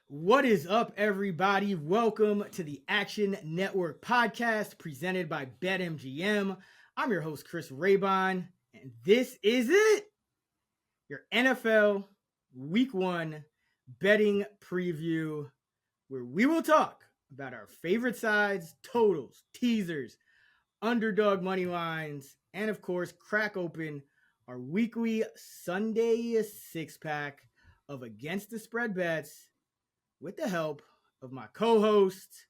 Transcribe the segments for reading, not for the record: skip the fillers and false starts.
What is up, everybody? Welcome to the Action Network podcast presented by BetMGM. I'm your host, Chris Raybon, and this is it, your NFL Week 1 betting preview, where we will talk about our favorite sides, totals, teasers, underdog money lines, and of course, crack open our weekly Sunday six-pack of Against the Spread bets with the help of my co-host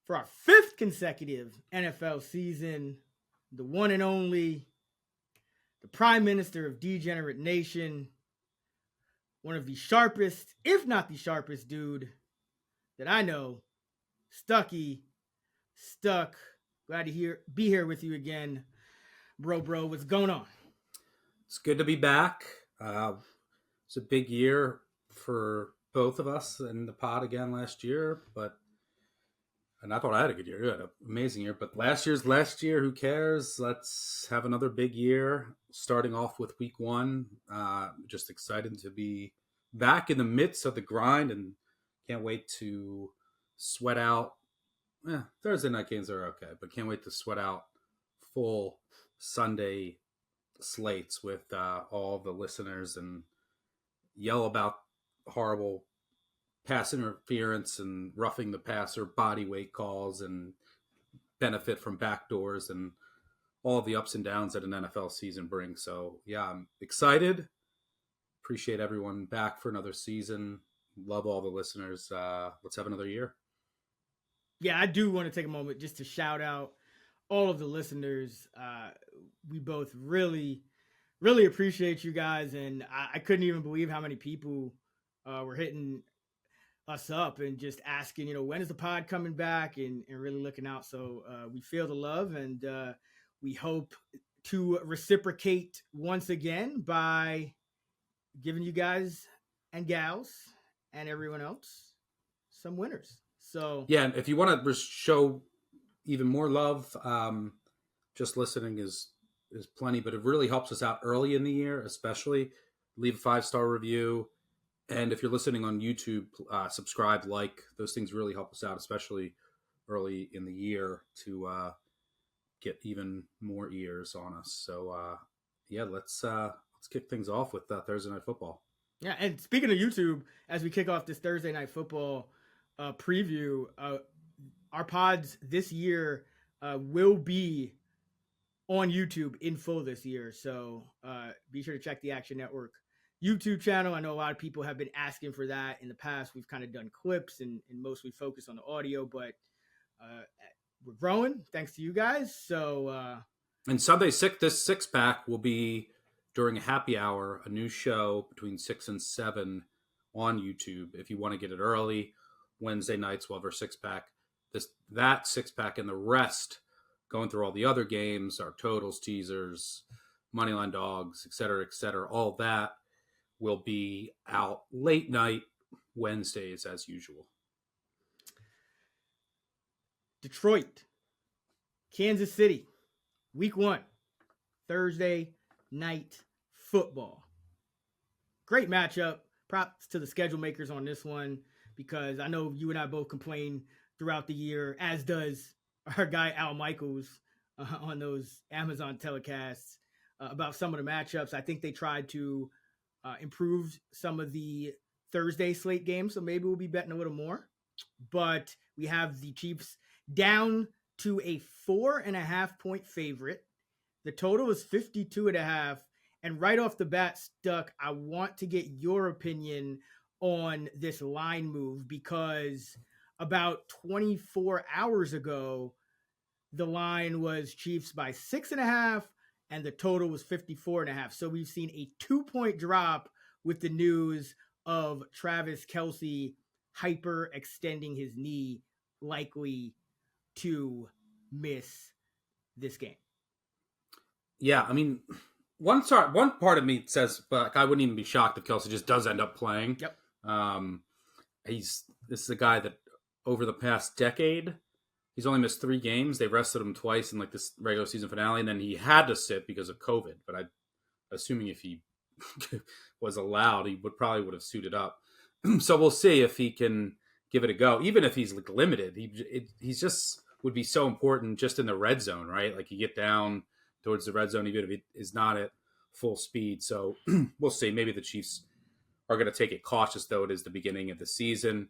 for our 5th consecutive NFL season, the one and only, the Prime Minister of Degenerate Nation, one of the sharpest, if not the sharpest dude that I know, Stuck. Glad to be here with you again, bro. What's going on? It's good to be back. It's a big year for both of us in the pod again last year, and I thought I had a good year. You had an amazing year, but last year's last year. Who cares? Let's have another big year. Starting off with week 1, just excited to be back in the midst of the grind, and can't wait to sweat out. Thursday night games are okay, but can't wait to sweat out full Sunday slates with all the listeners and yell about horrible pass interference and roughing the passer body weight calls and benefit from backdoors and all the ups and downs that an NFL season brings. So yeah, I'm excited. Appreciate everyone back for another season. Love all the listeners. Let's have another year. Yeah, I do want to take a moment just to shout out all of the listeners. We both really appreciate you guys, and I couldn't even believe how many people were hitting us up and just asking, when is the pod coming back, and really looking out. So we feel the love, and we hope to reciprocate once again by giving you guys and gals and everyone else some winners. So yeah, and if you want to show even more love, just listening is plenty, but it really helps us out early in the year, especially. Leave a 5-star review. And if you're listening on YouTube, subscribe, like. Those things really help us out, especially early in the year, to get even more ears on us. So, let's kick things off with Thursday Night Football. Yeah, and speaking of YouTube, as we kick off this Thursday Night Football preview, our pods this year will be on YouTube in full this year. So be sure to check the Action Network YouTube channel. I know a lot of people have been asking for that in the past. We've kind of done clips and mostly focused on the audio, but we're growing thanks to you guys. So and Sunday, this six-pack will be during a happy hour, a new show between 6 and 7 on YouTube. If you want to get it early, Wednesday nights we'll have our six-pack. That six-pack and the rest, going through all the other games, our totals, teasers, Moneyline dogs, et cetera, all that will be out late night Wednesdays as usual. Detroit, Kansas City, week 1, Thursday Night Football. Great matchup. Props to the schedule makers on this one, because I know you and I both complain throughout the year, as does our guy Al Michaels on those Amazon telecasts about some of the matchups. I think they tried to improve some of the Thursday slate games, so maybe we'll be betting a little more. But we have the Chiefs down to a 4.5-point favorite. The total is 52.5. And right off the bat, Stuck, I want to get your opinion on this line move, because about 24 hours ago, the line was Chiefs by 6.5, and the total was 54.5. So we've seen a 2-point drop with the news of Travis Kelce hyperextending his knee, likely to miss this game. Yeah, I mean, one part of me says, but I wouldn't even be shocked if Kelce just does end up playing. Yep. This is a guy that over the past decade, he's only missed 3 games. They rested him twice in like this regular season finale, and then he had to sit because of COVID. But assuming if he was allowed, he would have suited up. So we'll see if he can give it a go, even if he's like limited. He's just would be so important just in the red zone, right? Like you get down towards the red zone, even if he is not at full speed. So we'll see. Maybe the Chiefs are going to take it cautious, though it is the beginning of the season.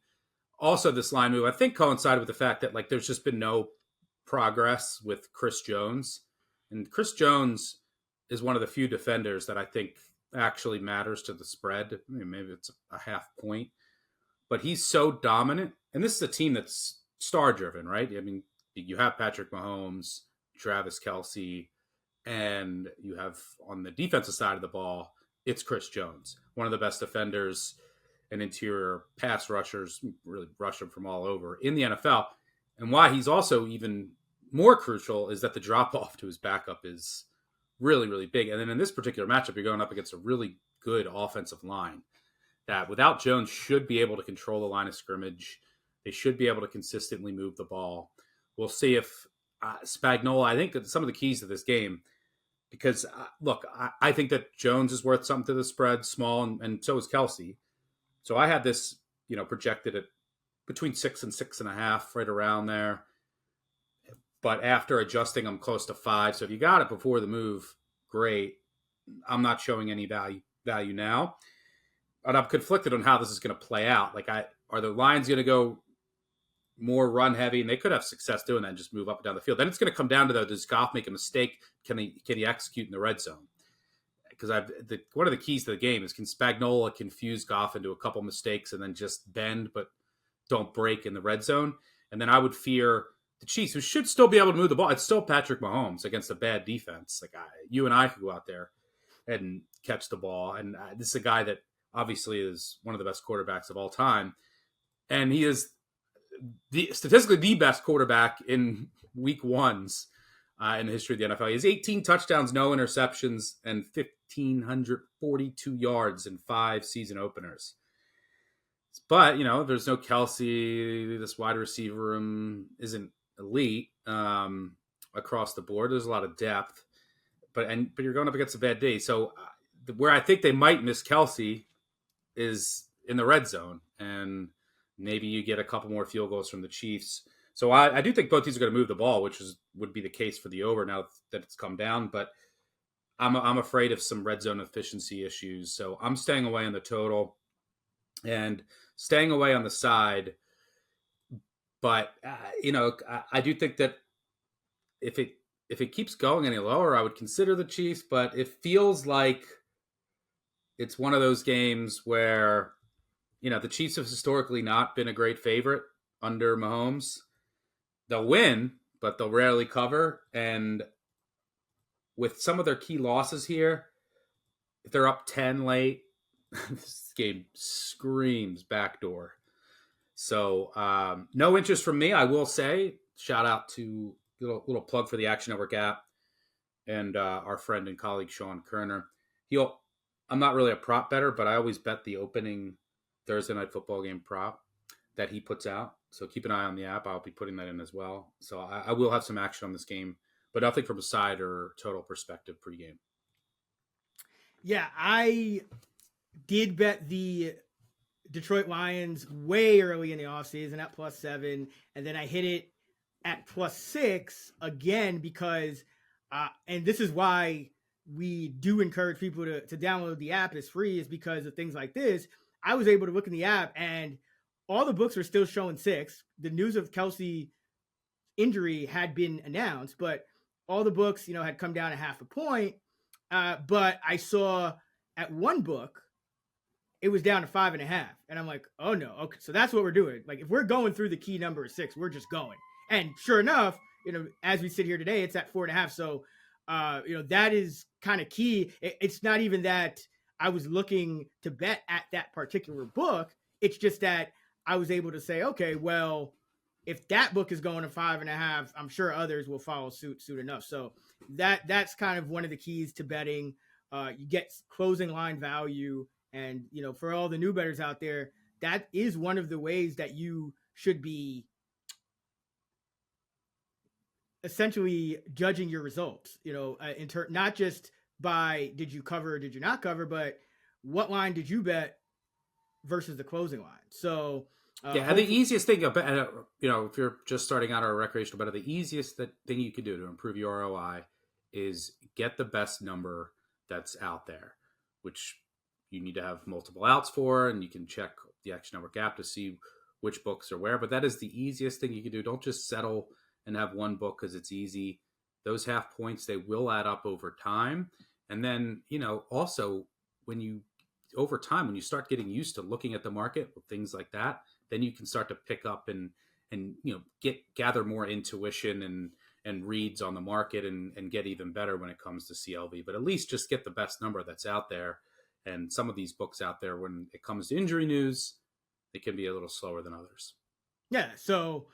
Also, this line move, I think, coincided with the fact that like there's just been no progress with Chris Jones. And Chris Jones is one of the few defenders that I think actually matters to the spread. I mean, maybe it's a half point. But he's so dominant. And this is a team that's star-driven, right? I mean, you have Patrick Mahomes, Travis Kelce, and you have on the defensive side of the ball, it's Chris Jones, one of the best defenders and interior pass rushers, really rush him from all over in the NFL. And why he's also even more crucial is that the drop-off to his backup is really, really big. And then in this particular matchup, you're going up against a really good offensive line that without Jones should be able to control the line of scrimmage. They should be able to consistently move the ball. We'll see if Spagnuolo, I think that some of the keys to this game, because look, I think that Jones is worth something to the spread, small, and so is Kelce. So I had this, projected at between 6 and 6.5, right around there. But after adjusting, I'm close to 5. So if you got it before the move, great. I'm not showing any value now. And I'm conflicted on how this is going to play out. Like, are the Lions going to go more run heavy? And they could have success doing that and just move up and down the field. Then it's going to come down to, does Goff make a mistake? Can he execute in the red zone? Because one of the keys to the game is, can Spagnuolo confuse Goff into a couple mistakes and then just bend but don't break in the red zone? And then I would fear the Chiefs, who should still be able to move the ball. It's still Patrick Mahomes against a bad defense. Like you and I could go out there and catch the ball. And this is a guy that obviously is one of the best quarterbacks of all time. And he is statistically the best quarterback in week ones in the history of the NFL. He has 18 touchdowns, no interceptions, and 1,542 yards in 5 season openers. But, there's no Kelce. This wide receiver room isn't elite across the board. There's a lot of depth. But you're going up against a bad day. So where I think they might miss Kelce is in the red zone. And maybe you get a couple more field goals from the Chiefs. So I do think both teams are going to move the ball, which would be the case for the over now that it's come down. But I'm afraid of some red zone efficiency issues. So I'm staying away on the total and staying away on the side. But, I do think that if it keeps going any lower, I would consider the Chiefs. But it feels like it's one of those games where, the Chiefs have historically not been a great favorite under Mahomes. They'll win, but they'll rarely cover. And with some of their key losses here, if they're up 10 late, this game screams backdoor. So no interest from me, I will say. Shout out to little plug for the Action Network app and our friend and colleague Sean Kerner. I'm not really a prop better, but I always bet the opening Thursday night football game prop that he puts out. So keep an eye on the app. I'll be putting that in as well. So I will have some action on this game, but nothing from a side or total perspective pregame. Yeah, I did bet the Detroit Lions way early in the offseason at +7, and then I hit it at +6 again because, and this is why we do encourage people to download the app. It's free, is because of things like this. I was able to look in the app and all the books were still showing 6. The news of Kelce injury had been announced, but all the books, had come down a half a point. But I saw at one book, it was down to 5.5. And I'm like, oh no. Okay. So that's what we're doing. Like if we're going through the key number of 6, we're just going. And sure enough, as we sit here today, it's at 4.5. So, that is kind of key. It's not even that I was looking to bet at that particular book. It's just that I was able to say, okay, well, if that book is going to 5.5, I'm sure others will follow suit enough. So that's kind of one of the keys to betting. You get closing line value. And, for all the new bettors out there, that is one of the ways that you should be essentially judging your results, not just by did you cover or did you not cover, but what line did you bet versus the closing line. So the easiest thing about, if you're just starting out or recreational bettor, the easiest thing you can do to improve your ROI is get the best number that's out there, which you need to have multiple outs for, and you can check the Action Network app to see which books are where. But that is the easiest thing you can do. Don't just settle and have one book because it's easy. Those half points, they will add up over time. And then, also over time, when you start getting used to looking at the market with things like that, then you can start to pick up and gather more intuition and reads on the market and get even better when it comes to CLV. But at least just get the best number that's out there. And some of these books out there, when it comes to injury news, they can be a little slower than others. Yeah, so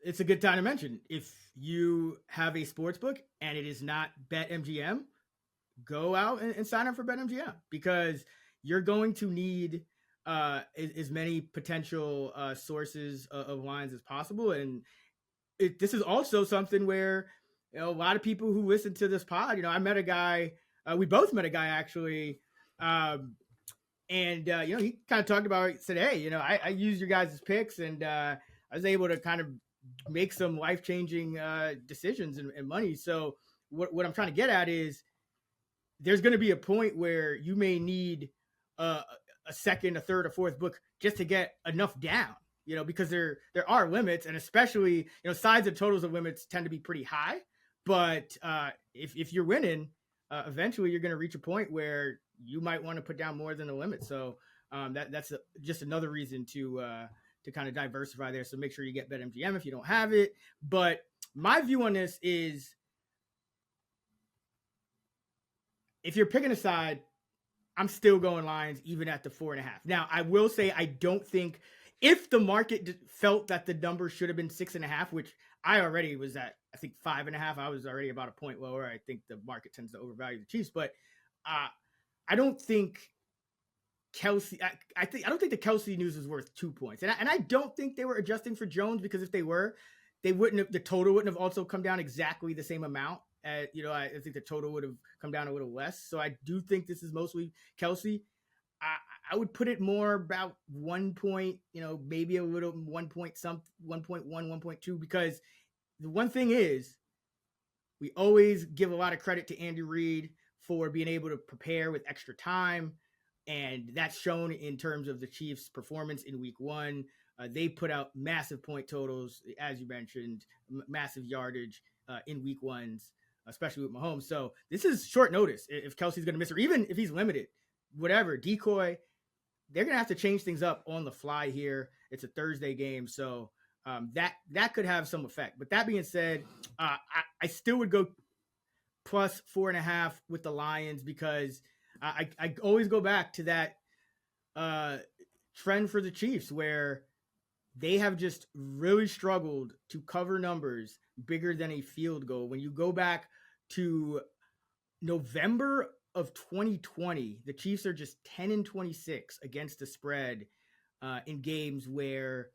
it's a good time to mention, if you have a sports book and it is not BetMGM, go out and sign up for BetMGM, because you're going to need as many potential sources of lines as possible. And this is also something where a lot of people who listen to this pod, I met a guy, we both met a guy actually, and he kind of talked about it, said, hey, I use your guys' picks, and I was able to kind of make some life-changing decisions and money. So what I'm trying to get at is, there's going to be a point where you may need a second, a third, a fourth book just to get enough down, because there are limits, and especially, sides and totals of limits tend to be pretty high. But if you're winning, eventually you're going to reach a point where you might want to put down more than the limit. So that's just another reason to kind of diversify there. So make sure you get BetMGM if you don't have it. But my view on this is, if you're picking a side, I'm still going Lions even at the 4.5. Now, I will say, I don't think, if the market felt that the number should have been 6.5, which I already was at, I think 5.5, I was already about a point lower. I think the market tends to overvalue the Chiefs, but I don't think Kelsey. I don't think the Kelsey news is worth 2 points, and I don't think they were adjusting for Jones, because if they were, they wouldn't have, the total wouldn't have also come down exactly the same amount. I think the total would have come down a little less. So I do think this is mostly Kelsey. I would put it more about 1 point, maybe a little 1 point, 1.1, 1.2, because the one thing is, we always give a lot of credit to Andy Reid for being able to prepare with extra time. And that's shown in terms of the Chiefs' performance in week 1. They put out massive point totals, as you mentioned, massive yardage in week 1s, especially with Mahomes. So this is short notice. If Kelsey's going to miss, or even if he's limited, whatever, decoy, they're going to have to change things up on the fly here. It's a Thursday game, so that could have some effect. But that being said, I still would go plus 4.5 with the Lions, because I always go back to that trend for the Chiefs, where they have just really struggled to cover numbers bigger than a field goal. When you go back to November of 2020, the Chiefs are just 10-26 against the spread in games where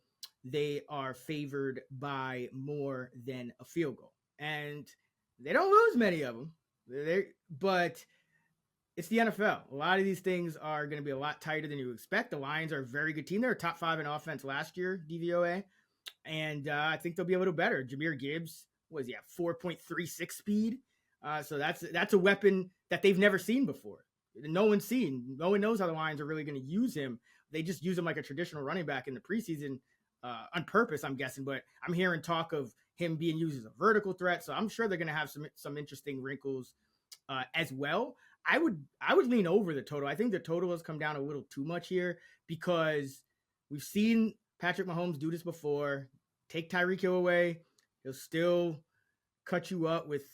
they are favored by more than a field goal. And they don't lose many of them, but it's the NFL. A lot of these things are going to be a lot tighter than you expect. The Lions are a very good team. They were top 5 in offense last year, DVOA. And I think they'll be a little better. Jahmyr Gibbs, what is he at, 4.36 speed? So that's a weapon that they've never seen before. No one's seen. No one knows how the Lions are really going to use him. They just use him like a traditional running back in the preseason on purpose, I'm guessing. But I'm hearing talk of him being used as a vertical threat. So I'm sure they're going to have some interesting wrinkles as well. I would lean over the total. I think the total has come down a little too much here, because we've seen Patrick Mahomes do this before. Take Tyreek Hill away, he'll still cut you up with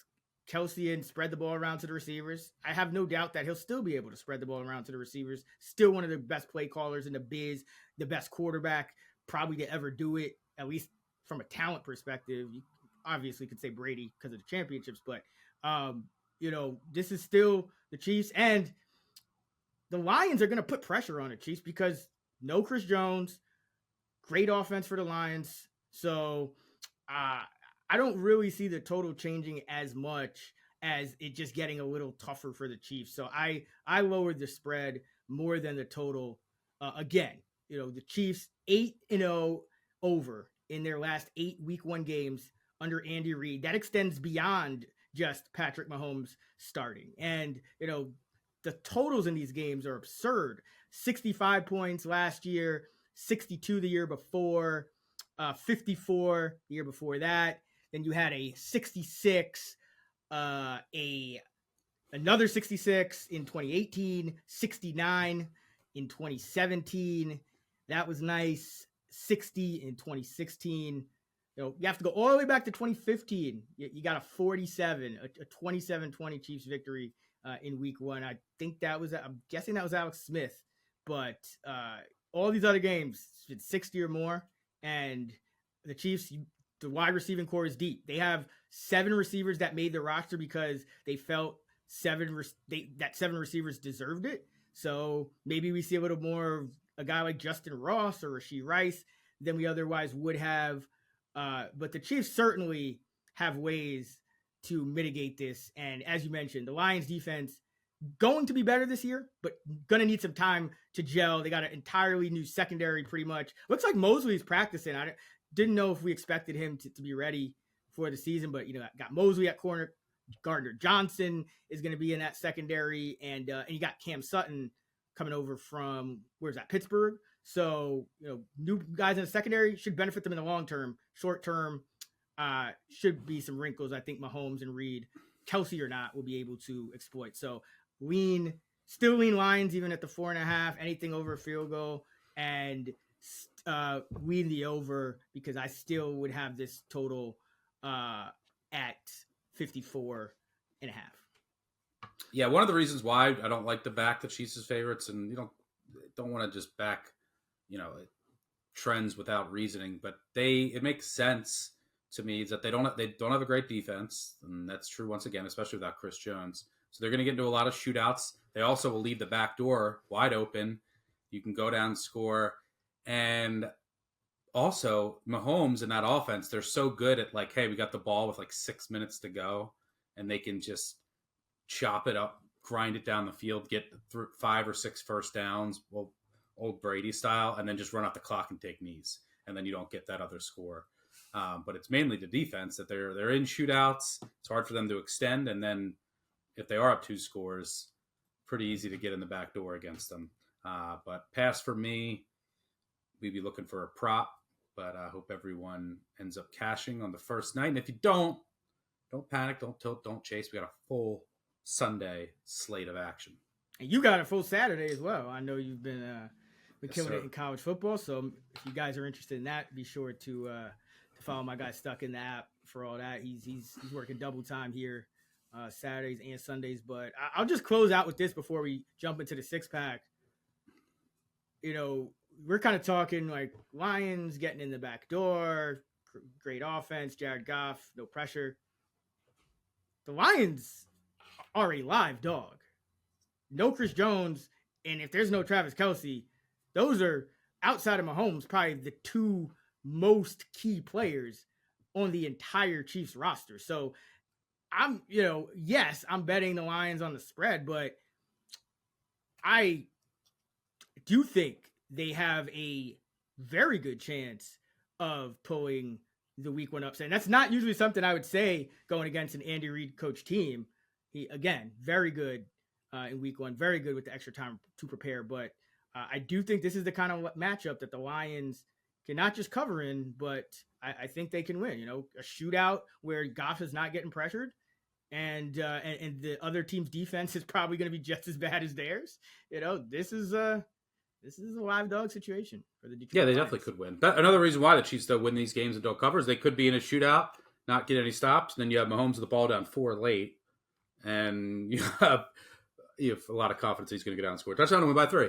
Kelsey and spread the ball around to the receivers. I have no doubt that he'll still be able to spread the ball around to the receivers. Still one of the best play callers in the biz, the best quarterback probably to ever do it, at least from a talent perspective. You obviously could say Brady because of the championships, but this is still the Chiefs, and the Lions are going to put pressure on the Chiefs because no Chris Jones, great offense for the Lions. So I don't really see the total changing as much as it just getting a little tougher for the Chiefs. So I lowered the spread more than the total. Again, the Chiefs 8-0 over in their last 8 week 1 games under Andy Reid. That extends beyond just Patrick Mahomes starting. And, the totals in these games are absurd. 65 points last year, 62 the year before, 54 the year before that. Then you had a 66, another 66 in 2018, 69 in 2017. That was nice. 60 in 2016. You have to go all the way back to 2015. You got a 47, a 27-20 Chiefs victory in week 1. I think I'm guessing that was Alex Smith, but all these other games, it's 60 or more. And the Chiefs, the wide receiving core is deep. They have 7 receivers that made the roster because they felt 7 receivers deserved it. So maybe we see a little more of a guy like Justin Ross or Rashee Rice than we otherwise would have. But the Chiefs certainly have ways to mitigate this. And as you mentioned, the Lions defense going to be better this year, but going to need some time to gel. They got an entirely new secondary pretty much. Looks like Mosley's practicing. I didn't know if we expected him to be ready for the season, but, got Mosley at corner. Gardner Johnson is going to be in that secondary. And you got Cam Sutton coming over from, where's that, Pittsburgh. So, new guys in the secondary should benefit them in the long term. Short term, should be some wrinkles. I think Mahomes and Reed, Kelsey or not, will be able to exploit. So still lean Lions even at the 4.5, anything over a field goal, and lean the over because I still would have this total at 54.5. Yeah, one of the reasons why I don't like to back the Chiefs as favorites, and you don't want to just back, trends without reasoning, but it makes sense to me is that they don't have a great defense, and that's true once again, especially without Chris Jones. So they're going to get into a lot of shootouts. They also will leave the back door wide open. You can go down and score, and also Mahomes in that offense, they're so good at like, hey, we got the ball with like 6 minutes to go, and they can just chop it up, grind it down the field, get through 5 or 6 first downs, well, old Brady style, and then just run out the clock and take knees, and then you don't get that other score. But it's mainly the defense that they're in shootouts. It's hard for them to extend, and then if they are up 2 scores, pretty easy to get in the back door against them. But pass for me, we'd be looking for a prop, but I hope everyone ends up cashing on the first night. And if you don't panic, don't tilt, don't chase. We got a full Sunday slate of action. And you got a full Saturday as well. I know you've been killing it in college football. So if you guys are interested in that, be sure to follow my guy Stuck in the app for all that. He's working double time here, Saturdays and Sundays. But I'll just close out with this before we jump into the 6-pack. We're kind of talking like Lions getting in the back door, great offense, Jared Goff, no pressure. The Lions are a live dog. No Chris Jones, and if there's no Travis Kelce, those are, outside of Mahomes, probably the 2 most key players on the entire Chiefs roster. So I'm betting the Lions on the spread, but I do think they have a very good chance of pulling the week 1 upset. And that's not usually something I would say going against an Andy Reid coach team. He, again, very good in week 1, very good with the extra time to prepare. But I do think this is the kind of matchup that the Lions can not just cover in, but I think they can win. A shootout where Goff is not getting pressured, and the other team's defense is probably going to be just as bad as theirs. This is a live dog situation for the Detroit Yeah, they Lions. definitely could win. But another reason why the Chiefs don't win these games and don't cover is they could be in a shootout, not get any stops, and then you have Mahomes with the ball down 4 late, and you have a lot of confidence he's going to get down and score. Touchdown and win by 3.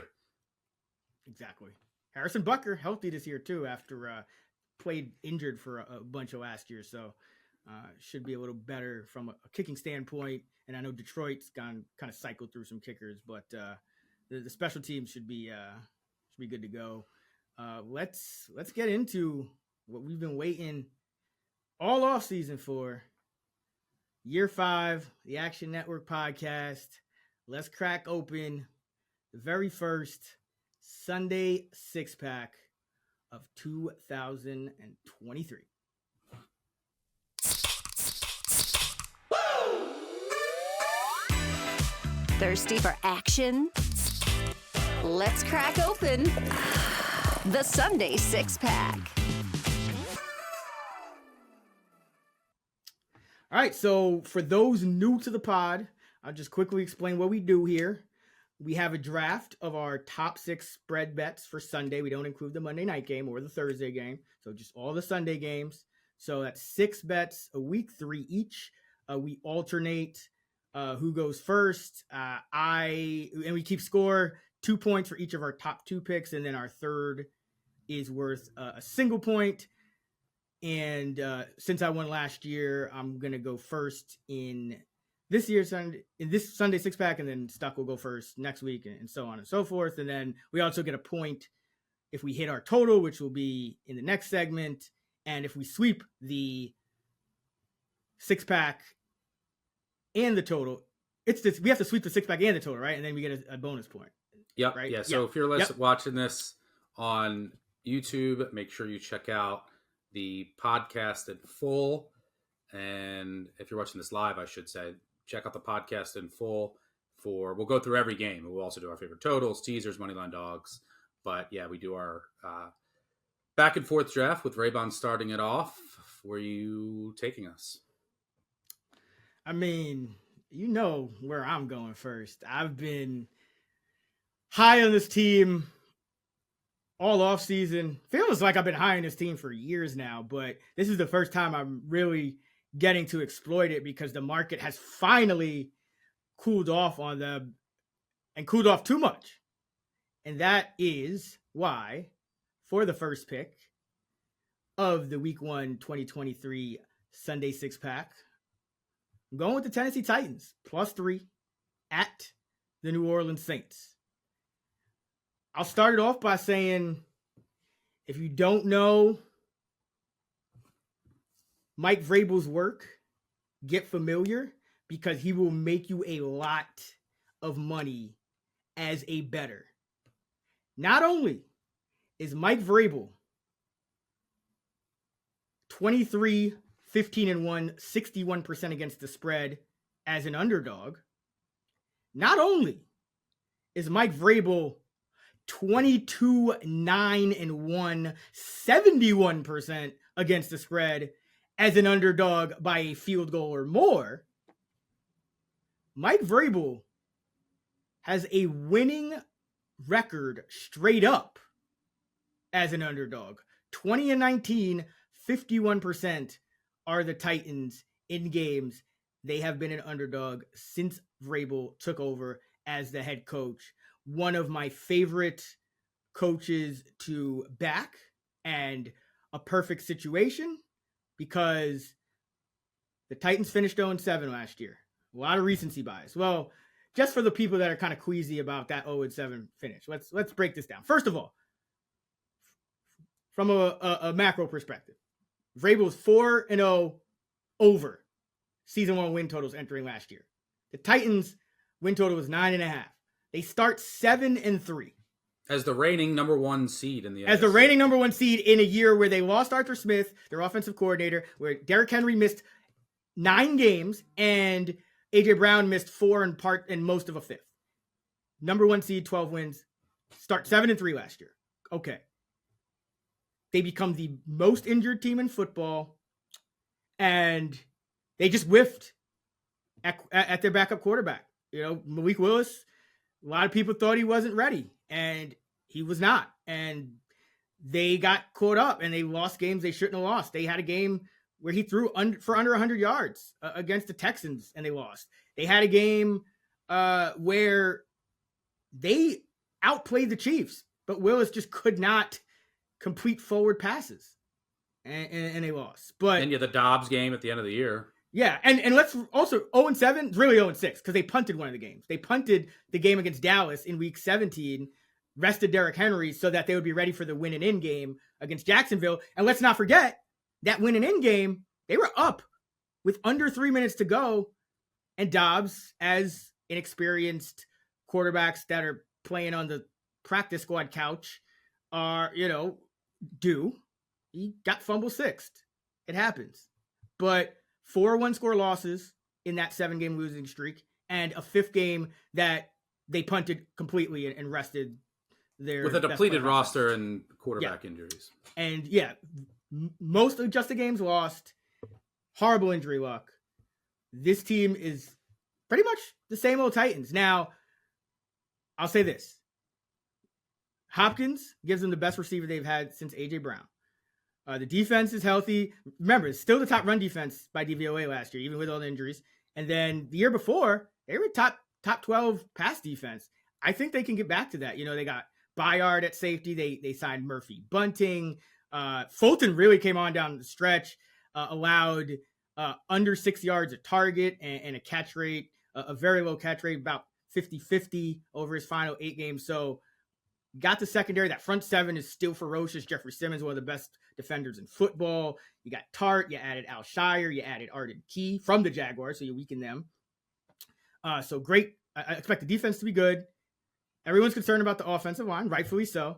Exactly. Harrison Butker healthy this year too after played injured for a bunch of last year, so should be a little better from a kicking standpoint. And I know Detroit's gone kind of cycled through some kickers, but the special teams should be good to go. Let's get into what we've been waiting all off season for. Year 5, the Action Network podcast. Let's crack open the very first Sunday six-pack of 2023. Thirsty for action? Let's crack open the Sunday six-pack. All right, so for those new to the pod, I'll just quickly explain what we do here. We have a draft of our top 6 spread bets for Sunday. We don't include the Monday night game or the Thursday game, so just all the Sunday games. So that's 6 bets a week, 3 each. We alternate who goes first. And we keep score 2 points for each of our top 2 picks, and then our third is worth a single point. And since I won last year, I'm gonna go first in this Sunday six-pack, and then Stuck will go first next week, and so on and so forth. And then we also get a point if we hit our total, which will be in the next segment. And if we sweep the six-pack and the total, we have to sweep the six-pack and the total, right? And then we get a bonus point. Yep. Right? Yeah. So if you're watching this on YouTube, make sure you check out the podcast in full. And if you're watching this live, I should say, check out the podcast in full we'll go through every game. We'll also do our favorite totals, teasers, Moneyline dogs. But yeah, we do our back and forth draft with Raybon starting it off. Where are you taking us? I mean, you know where I'm going first. I've been high on this team all off season. Feels like I've been high on this team for years now, but this is the first time I'm really getting to exploit it because the market has finally cooled off on them and cooled off too much. And that is why, for the first pick of the Week 1 2023 Sunday six-pack, I'm going with the Tennessee Titans, +3 at the New Orleans Saints. I'll start it off by saying, if you don't know Mike Vrabel's work, get familiar, because he will make you a lot of money as a bettor. Not only is Mike Vrabel 23, 15-1, 61% against the spread as an underdog, not only is Mike Vrabel 22, 9-1, 71% against the spread as an underdog by a field goal or more, Mike Vrabel has a winning record straight up as an underdog. 20-19, 51% are the Titans in games they have been an underdog since Vrabel took over as the head coach. One of my favorite coaches to back, and a perfect situation because the Titans finished 0-7 last year. A lot of recency bias. Well, just for the people that are kind of queasy about that 0-7 finish, let's break this down. First of all, from a macro perspective, Vrabel's 4-0 over season 1 win totals entering last year. The Titans win total was 9.5. They start 7-3. As the reigning number 1 seed in the As NFC. the reigning number 1 seed in a year where they lost Arthur Smith, their offensive coordinator, where Derrick Henry missed 9 games and A.J. Brown missed 4 and most of a fifth. Number 1 seed, 12 wins. Start 7-3 last year. Okay. They become the most injured team in football, and they just whiffed at their backup quarterback. You know, Malik Willis, a lot of people thought he wasn't ready, and he was not. And they got caught up, and they lost games they shouldn't have lost. They had a game where he threw for under 100 yards against the Texans, and they lost. They had a game where they outplayed the Chiefs, but Willis just could not complete forward passes, and they lost. But and the Dobbs game at the end of the year. Yeah, and let's also 0-7, really 0-6, because they punted one of the games. They punted the game against Dallas in Week 17, rested Derrick Henry so that they would be ready for the win and in game against Jacksonville. And let's not forget that win and in game, they were up with under 3 minutes to go, and Dobbs, as inexperienced quarterbacks that are playing on the practice squad couch are, due. He got fumble sixth. It happens. But 4 one-score losses in that 7-game losing streak, and a 5th game that they punted completely and rested their with a depleted roster and quarterback injuries. And most of just the games lost, horrible injury luck. This team is pretty much the same old Titans. Now, I'll say this. Hopkins gives them the best receiver they've had since A.J. Brown. The defense is healthy. Remember, it's still the top run defense by DVOA last year, even with all the injuries. And then the year before, they were top 12 pass defense. I think they can get back to that. They got Byard at safety. They signed Murphy Bunting. Fulton really came on down the stretch, allowed under 6 yards a target and a catch rate, a very low catch rate, about 50-50 over his final 8 games. So got the secondary. That front 7 is still ferocious. Jeffrey Simmons, one of the best defenders in football. You got Tart. You added Al Shire. You added Arden Key from the Jaguars, so you weaken them. So great. I expect the defense to be good. Everyone's concerned about the offensive line, rightfully so.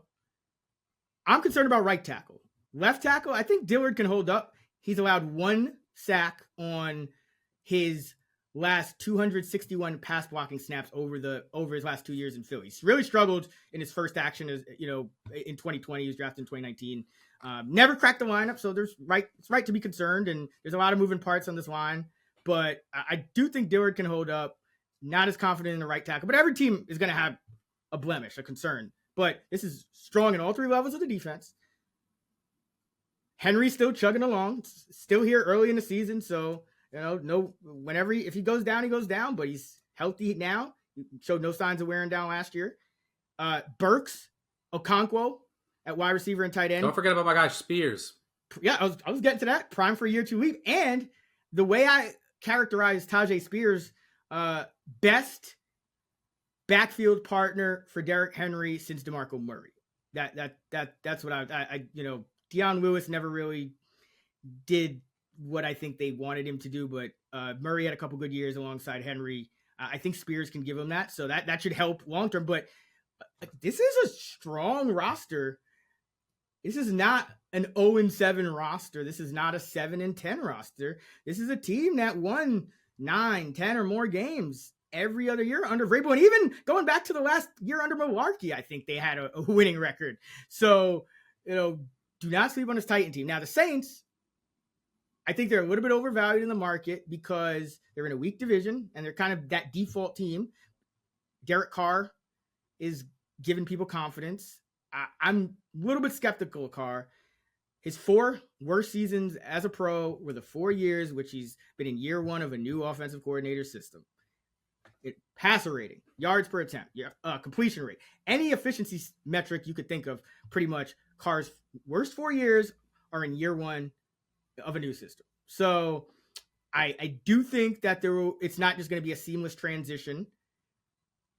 I'm concerned about right tackle. Left tackle, I think Dillard can hold up. He's allowed 1 sack on his last 261 pass blocking snaps over his last 2 years in Philly. He's really struggled in his first action in 2020. He was drafted in 2019. Never cracked the lineup, so it's right to be concerned, and there's a lot of moving parts on this line. But I do think Dillard can hold up. Not as confident in the right tackle, but every team is going to have a blemish, a concern. But this is strong in all 3 levels of the defense. Henry's still chugging along, still here early in the season. So, if he goes down, he goes down, but he's healthy now. He showed no signs of wearing down last year. Burks, Okonkwo at wide receiver and tight end. Don't forget about my guy Spears. Yeah, I was getting to that. Prime for a year 2 leap. And the way I characterize Tajay Spears, best backfield partner for Derrick Henry since DeMarco Murray. That's what I Deion Lewis never really did what I think they wanted him to do, but Murray had a couple good years alongside Henry. I think Spears can give him that, so that should help long term. But this is a strong roster. This is not an 0-7 roster. This is not a 7-10 roster. This is a team that won 9, 10 or more games every other year under Vrabel. And even going back to the last year under Malarkey, I think they had a winning record. So, do not sleep on this Titan team. Now, the Saints, I think they're a little bit overvalued in the market because they're in a weak division and they're kind of that default team. Derek Carr is giving people confidence. I'm a little bit skeptical of Carr. His 4 worst seasons as a pro were the 4 years which he's been in year 1 of a new offensive coordinator system. Passer rating, yards per attempt, completion rate, any efficiency metric you could think of, pretty much Carr's worst 4 years are in year 1 of a new system. So I do think that it's not just going to be a seamless transition,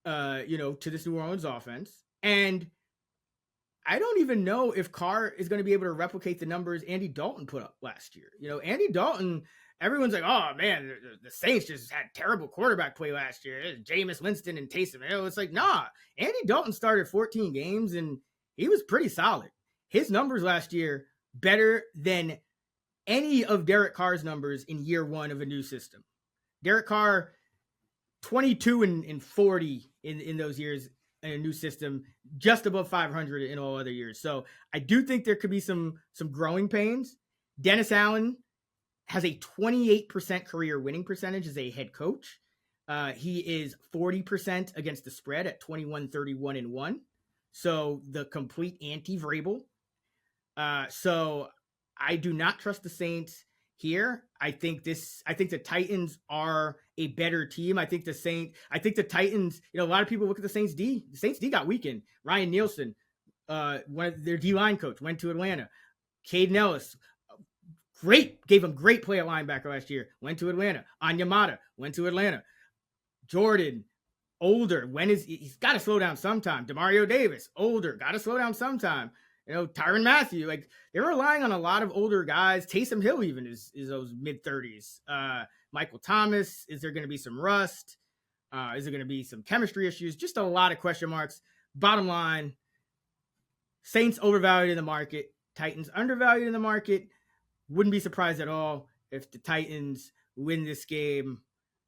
to this New Orleans offense. And I don't even know if Carr is going to be able to replicate the numbers Andy Dalton put up last year. Andy Dalton, everyone's like, oh man, the Saints just had terrible quarterback play last year. It was Jameis Winston and Taysom. It's like, nah, Andy Dalton started 14 games and he was pretty solid. His numbers last year better than any of Derek Carr's numbers in year 1 of a new system. Derek Carr, 22 and 40 in those years in a new system, just above 500 in all other years. So I do think there could be some growing pains. Dennis Allen has a 28% career winning percentage as a head coach. He is 40% against the spread at 21-31-1. So the complete anti-Vrabel. So I do not trust the Saints here. I think the Titans are a better team. I think the Titans, a lot of people look at the Saints D. The Saints D got weakened. Ryan Nielsen, one of their D-line coach, went to Atlanta. Caden Ellis, gave him great play at linebacker last year, went to Atlanta. Onyemata went to Atlanta. Jordan, older, he's got to slow down sometime. Demario Davis, older, got to slow down sometime. Tyrann Mathieu, they're relying on a lot of older guys. Taysom Hill even is those mid-30s. Michael Thomas, is there going to be some rust? Is there going to be some chemistry issues? Just a lot of question marks. bottom line, Saints overvalued in the market, Titans undervalued in the market. Wouldn't be surprised at all if the Titans win this game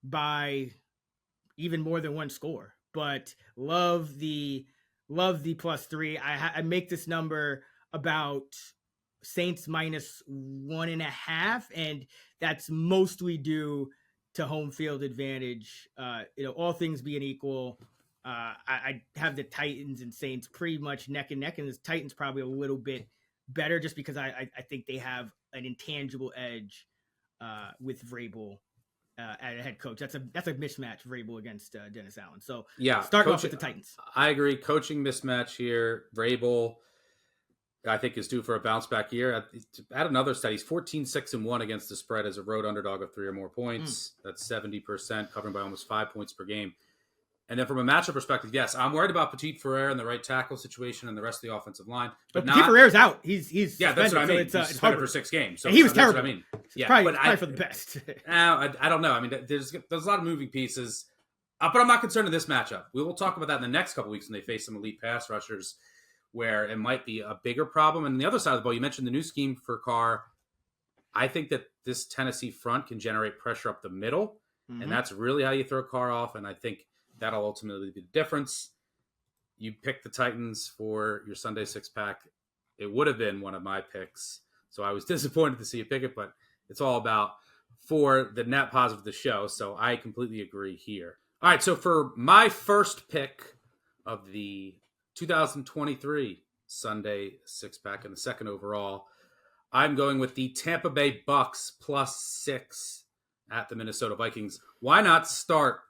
by even more than one score. But love the +3. I make this number about Saints -1.5, and that's mostly due to home field advantage. All things being equal, I have the Titans and Saints pretty much neck and neck, and the Titans probably a little bit better just because I think they have an intangible edge with Vrabel at a head coach. That's a mismatch, Vrabel against Dennis Allen. So yeah, start off with the Titans. I agree. Coaching mismatch here. Vrabel, I think, is due for a bounce back year. Add another stat. He's 14-6-1 against the spread as a road underdog of 3 or more points. That's 70%, covering by almost 5 points per game. And then from a matchup perspective, yes, I'm worried about Petit Frere and the right tackle situation and the rest of the offensive line. But Petit Frere's out. He's yeah, that's what I mean. So he's suspended for 6 games. So he was terrible. That's what I mean. Yeah, probably for the best. I don't know. I mean, there's a lot of moving pieces, but I'm not concerned in this matchup. We will talk about that in the next couple weeks when they face some elite pass rushers, where it might be a bigger problem. And the other side of the ball, you mentioned the new scheme for Carr. I think that this Tennessee front can generate pressure up the middle, and that's really how you throw Carr off. And I think that'll ultimately be the difference. You pick the Titans for your Sunday six-pack. It would have been one of my picks, so I was disappointed to see you pick it, but it's all about for the net positive of the show, so I completely agree here. All right, so for my first pick of the 2023 Sunday six-pack and the second overall, I'm going with the Tampa Bay Bucks +6 at the Minnesota Vikings. Why not start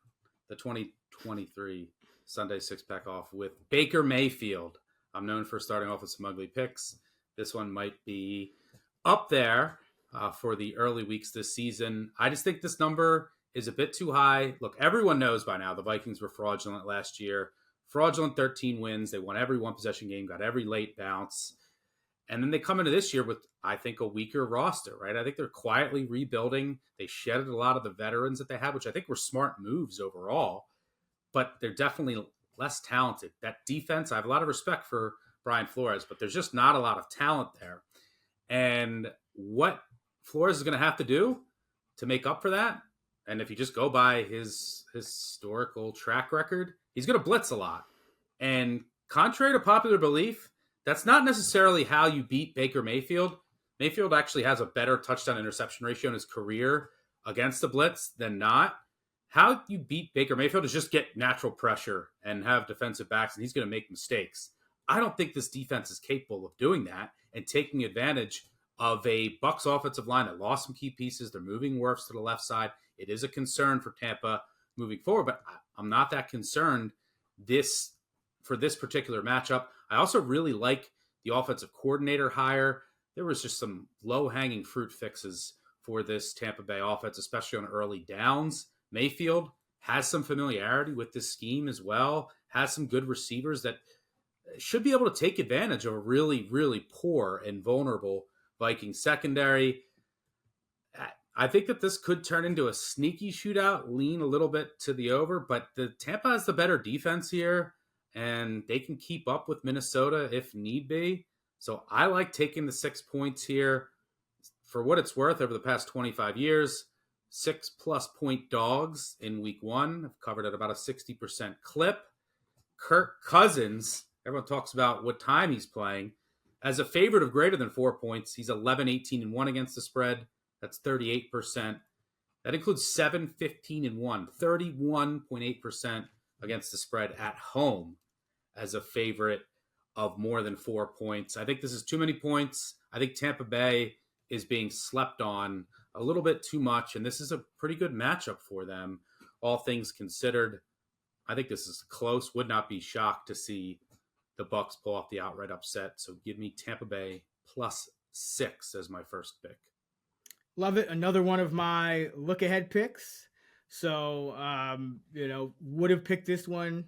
the 2023 Sunday six-pack off with Baker Mayfield? I'm known for starting off with some ugly picks. This one might be up there for the early weeks this season. I just think this number is a bit too high. Look, everyone knows by now the Vikings were fraudulent last year. Fraudulent 13 wins. They won every one-possession game, got every late bounce. And then they come into this year with, I think, a weaker roster, right? I think they're quietly rebuilding. They shedded a lot of the veterans that they had, which I think were smart moves overall. But they're definitely less talented. That defense, I have a lot of respect for Brian Flores, but there's just not a lot of talent there. And what Flores is going to have to do to make up for that, and if you just go by his historical track record, he's going to blitz a lot. And contrary to popular belief, that's not necessarily how you beat Baker Mayfield. Mayfield actually has a better touchdown interception ratio in his career against the blitz than not. How you beat Baker Mayfield is just get natural pressure and have defensive backs, and he's going to make mistakes. I don't think this defense is capable of doing that and taking advantage of a Bucs offensive line that lost some key pieces. They're moving Wirfs to the left side. It is a concern for Tampa moving forward, but I'm not that concerned for this particular matchup. I also really like the offensive coordinator hire. There was just some low-hanging fruit fixes for this Tampa Bay offense, especially on early downs. Mayfield has some familiarity with this scheme as well, has some good receivers that should be able to take advantage of a really, really poor and vulnerable Vikings secondary. I think that this could turn into a sneaky shootout, lean a little bit to the over, but the Tampa has the better defense here, and they can keep up with Minnesota if need be. So I like taking the 6 points here. For what it's worth, over the past 25 years, 6+ point dogs in week 1 have covered at about a 60% clip. Kirk Cousins, everyone talks about what time he's playing, as a favorite of greater than 4 points. He's 11-18-1 against the spread. That's 38%. That includes 7-15-1, 31.8% against the spread at home as a favorite of more than 4 points. I think this is too many points. I think Tampa Bay is being slept on a little bit too much, and this is a pretty good matchup for them, all things considered. I think this is close. Would not be shocked to see the Bucs pull off the outright upset. So give me Tampa Bay +6 as my first pick. Love it. Another one of my look-ahead picks. So, would have picked this one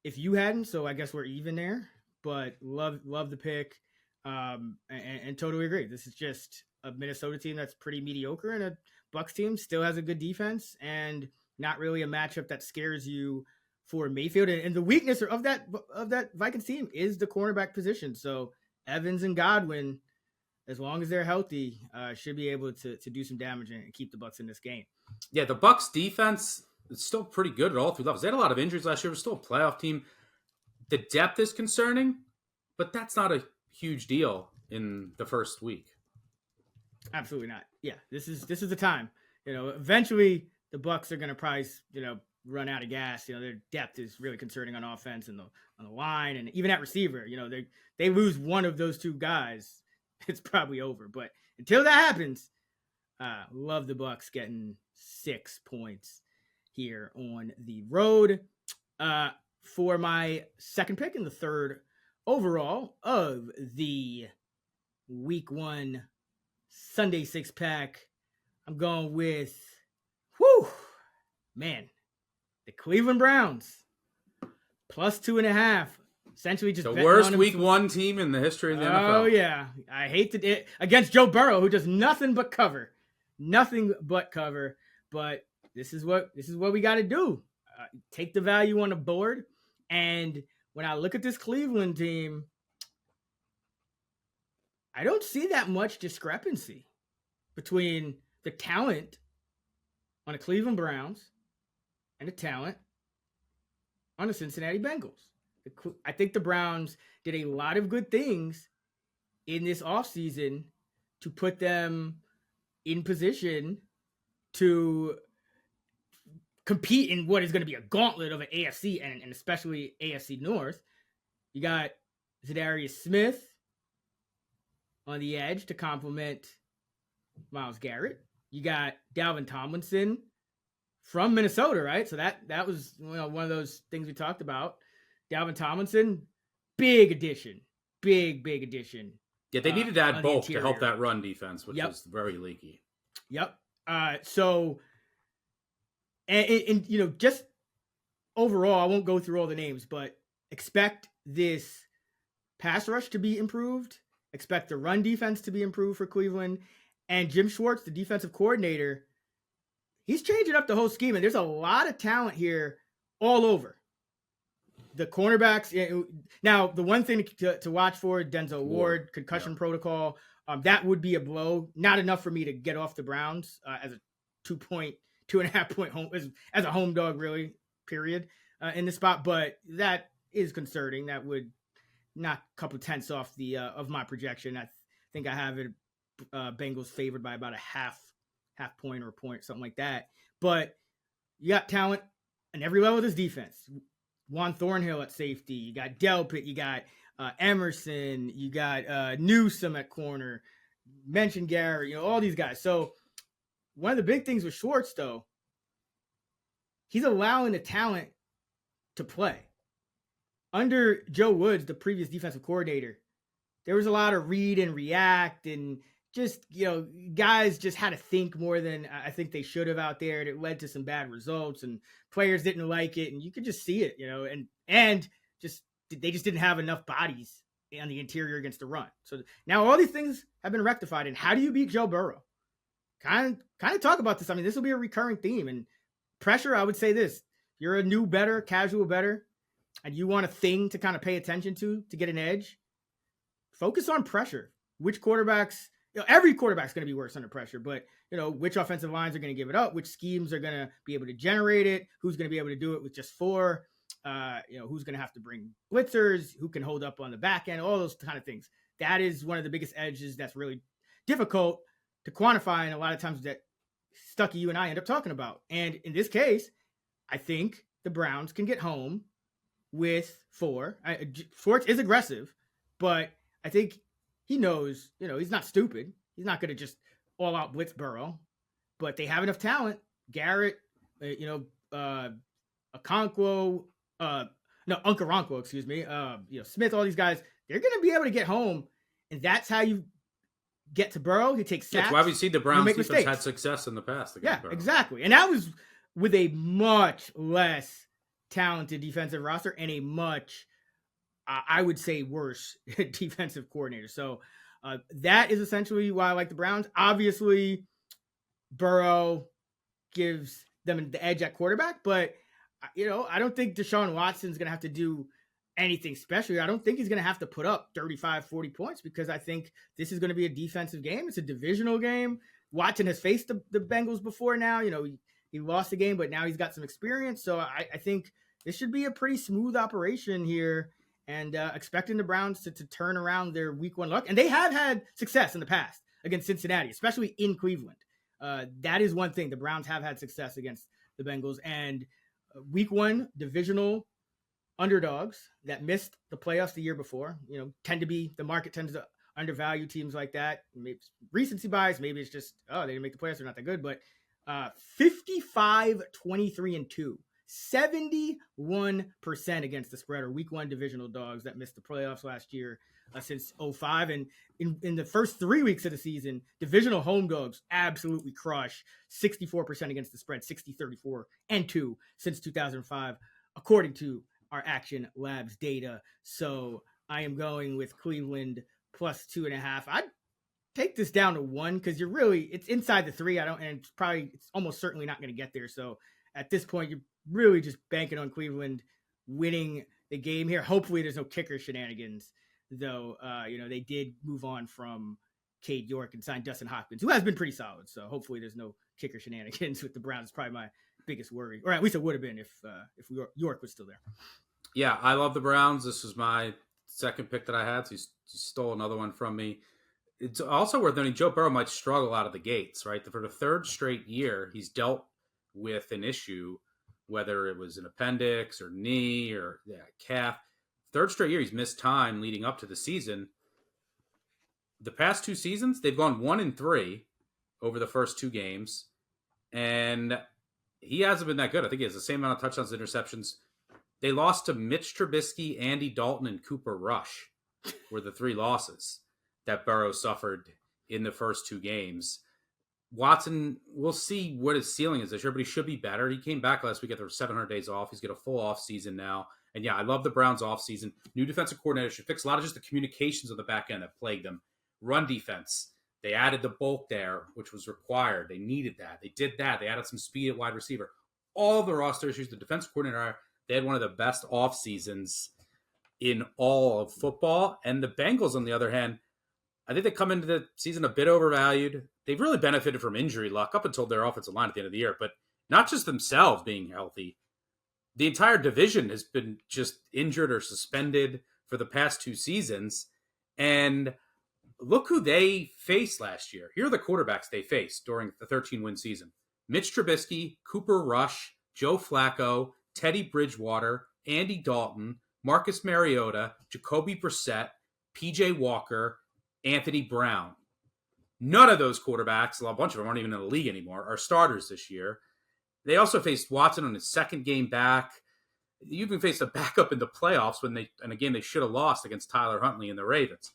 if you hadn't. So I guess we're even there. But love the pick, and totally agree. This is just a Minnesota team that's pretty mediocre, and a Bucs team still has a good defense, and not really a matchup that scares you for Mayfield. And the weakness of that Vikings team is the cornerback position. So Evans and Godwin, as long as they're healthy, should be able to do some damage and keep the Bucs in this game. Yeah, the Bucs defense is still pretty good at all three levels. They had a lot of injuries last year. We're still a playoff team. The depth is concerning, but that's not a huge deal in the first week. Absolutely not. Yeah, this is the time. Eventually the Bucs are going to probably, run out of gas. Their depth is really concerning on offense and on the line, and even at receiver. They lose one of those two guys, it's probably over. But until that happens, love the Bucs getting 6 points here on the road. For my second pick in the third overall of the Week 1 Sunday 6-pack, I'm going with, the Cleveland Browns plus 2.5. Essentially just the worst Week 1 team in the history of the NFL. Oh yeah, I hate it against Joe Burrow, who does nothing but cover. But this is what we got to do. Take the value on the board. And when I look at this Cleveland team, I don't see that much discrepancy between the talent on the Cleveland Browns and the talent on the Cincinnati Bengals. I think the Browns did a lot of good things in this offseason to put them in position to compete in what is going to be a gauntlet of an AFC and especially AFC North. You got Zadarius Smith on the edge to complement Myles Garrett. You got Dalvin Tomlinson from Minnesota, right? So that was one of those things we talked about. Dalvin Tomlinson, big addition. Big addition. Yeah, they needed to add both to help that run defense, which was very leaky. Yep. So, and just overall, I won't go through all the names, but expect this pass rush to be improved. Expect the run defense to be improved for Cleveland. And Jim Schwartz, the defensive coordinator, he's changing up the whole scheme. And there's a lot of talent here all over. The cornerbacks. Now, the one thing to watch for, Denzel Ward, concussion protocol, that would be a blow. Not enough for me to get off the Browns as a 2.5 point home, as a home dog, really, period, in this spot. But that is concerning. That would knock a couple tenths off the of my projection. I think I have it Bengals favored by about a half point or a point, something like that. But you got talent in every level of this defense. Juan Thornhill at safety. You got Delpit. You got Emerson. You got Newsome at corner. Mentioned Garrett. All these guys. So one of the big things with Schwartz, though, he's allowing the talent to play. Under Joe Woods, the previous defensive coordinator, there was a lot of read and react and just, guys just had to think more than I think they should have out there. And it led to some bad results and players didn't like it. And you could just see it, and they just didn't have enough bodies on the interior against the run. So now all these things have been rectified. And how do you beat Joe Burrow? Kind of talk about this. I mean, this will be a recurring theme. And pressure, I would say this. You're a new bettor, casual bettor, and you want a thing to kind of pay attention to get an edge, focus on pressure. Which quarterbacks, every quarterback's going to be worse under pressure, but, which offensive lines are going to give it up, which schemes are going to be able to generate it, who's going to be able to do it with just 4, who's going to have to bring blitzers, who can hold up on the back end, all those kind of things. That is one of the biggest edges that's really difficult to quantify, and a lot of times that Stuckey, you and I end up talking about. And in this case, I think the Browns can get home with 4. Schwartz is aggressive, but I think he knows, he's not stupid. He's not going to just all out blitz Burrow, but they have enough talent. Garrett, Uncaronquo, excuse me. Smith, all these guys, they're going to be able to get home. And that's how you get to Burrow. He takes sacks. That's why we see the Browns defense mistakes. had success in the past. Yeah, Burrow. Exactly. And that was with a much less talented defensive roster and a much, I would say, worse defensive coordinator. So that is essentially why I like the Browns. Obviously, Burrow gives them the edge at quarterback, but I don't think Deshaun Watson's going to have to do anything special. I don't think he's going to have to put up 35, 40 points because I think this is going to be a defensive game. It's a divisional game. Watson has faced the Bengals before now. He lost the game, but now he's got some experience. So I think this should be a pretty smooth operation here, and expecting the Browns to turn around their week 1 luck. And they have had success in the past against Cincinnati, especially in Cleveland. That is one thing. The Browns have had success against the Bengals. And week 1 divisional underdogs that missed the playoffs the year before, the market tends to undervalue teams like that. Maybe it's recency bias. Maybe it's just, they didn't make the playoffs. They're not that good. But 55, 23, and 2. 71% against the spread, or week 1 divisional dogs that missed the playoffs last year since 2005. And in the first 3 weeks of the season, divisional home dogs absolutely crush 64% against the spread, 60, 34, and 2 since 2005, according to our Action Labs data. So I am going with Cleveland plus 2.5. I'd take this down to 1 because it's inside the 3. It's almost certainly not going to get there. So at this point, you're really just banking on Cleveland winning the game here. Hopefully there's no kicker shenanigans, though. They did move on from Cade York and signed Dustin Hopkins, who has been pretty solid. So hopefully there's no kicker shenanigans with the Browns. It's probably my biggest worry, or at least it would have been if York was still there. Yeah, I love the Browns. This was my second pick that I had. So he stole another one from me. It's also worth noting Joe Burrow might struggle out of the gates, right? For the 3rd straight year, he's dealt with an issue, whether it was an appendix or knee or calf. 3rd straight year, he's missed time leading up to the season. The past 2 seasons, they've gone 1-3 over the first 2 games. And he hasn't been that good. I think he has the same amount of touchdowns and interceptions. They lost to Mitch Trubisky, Andy Dalton, and Cooper Rush were the 3 losses that Burrow suffered in the first 2 games. Watson, we'll see what his ceiling is this year, but he should be better. He came back last week after 700 days off. He's got a full off season now. And yeah, I love the Browns off season. New defensive coordinator should fix a lot of just the communications of the back end that plagued them. Run defense. They added the bulk there, which was required. They needed that. They did that. They added some speed at wide receiver. All the roster issues, the defensive coordinator, they had one of the best off seasons in all of football. And the Bengals, on the other hand, I think they come into the season a bit overvalued. They've really benefited from injury luck up until their offensive line at the end of the year, but not just themselves being healthy. The entire division has been just injured or suspended for the past 2 seasons. And look who they faced last year. Here are the quarterbacks they faced during the 13-win season. Mitch Trubisky, Cooper Rush, Joe Flacco, Teddy Bridgewater, Andy Dalton, Marcus Mariota, Jacoby Brissett, P.J. Walker, Anthony Brown. None of those quarterbacks, a bunch of them aren't even in the league anymore, are starters this year. They also faced Watson on his 2nd game back. You even faced a backup in the playoffs in a game they should have lost against Tyler Huntley and the Ravens.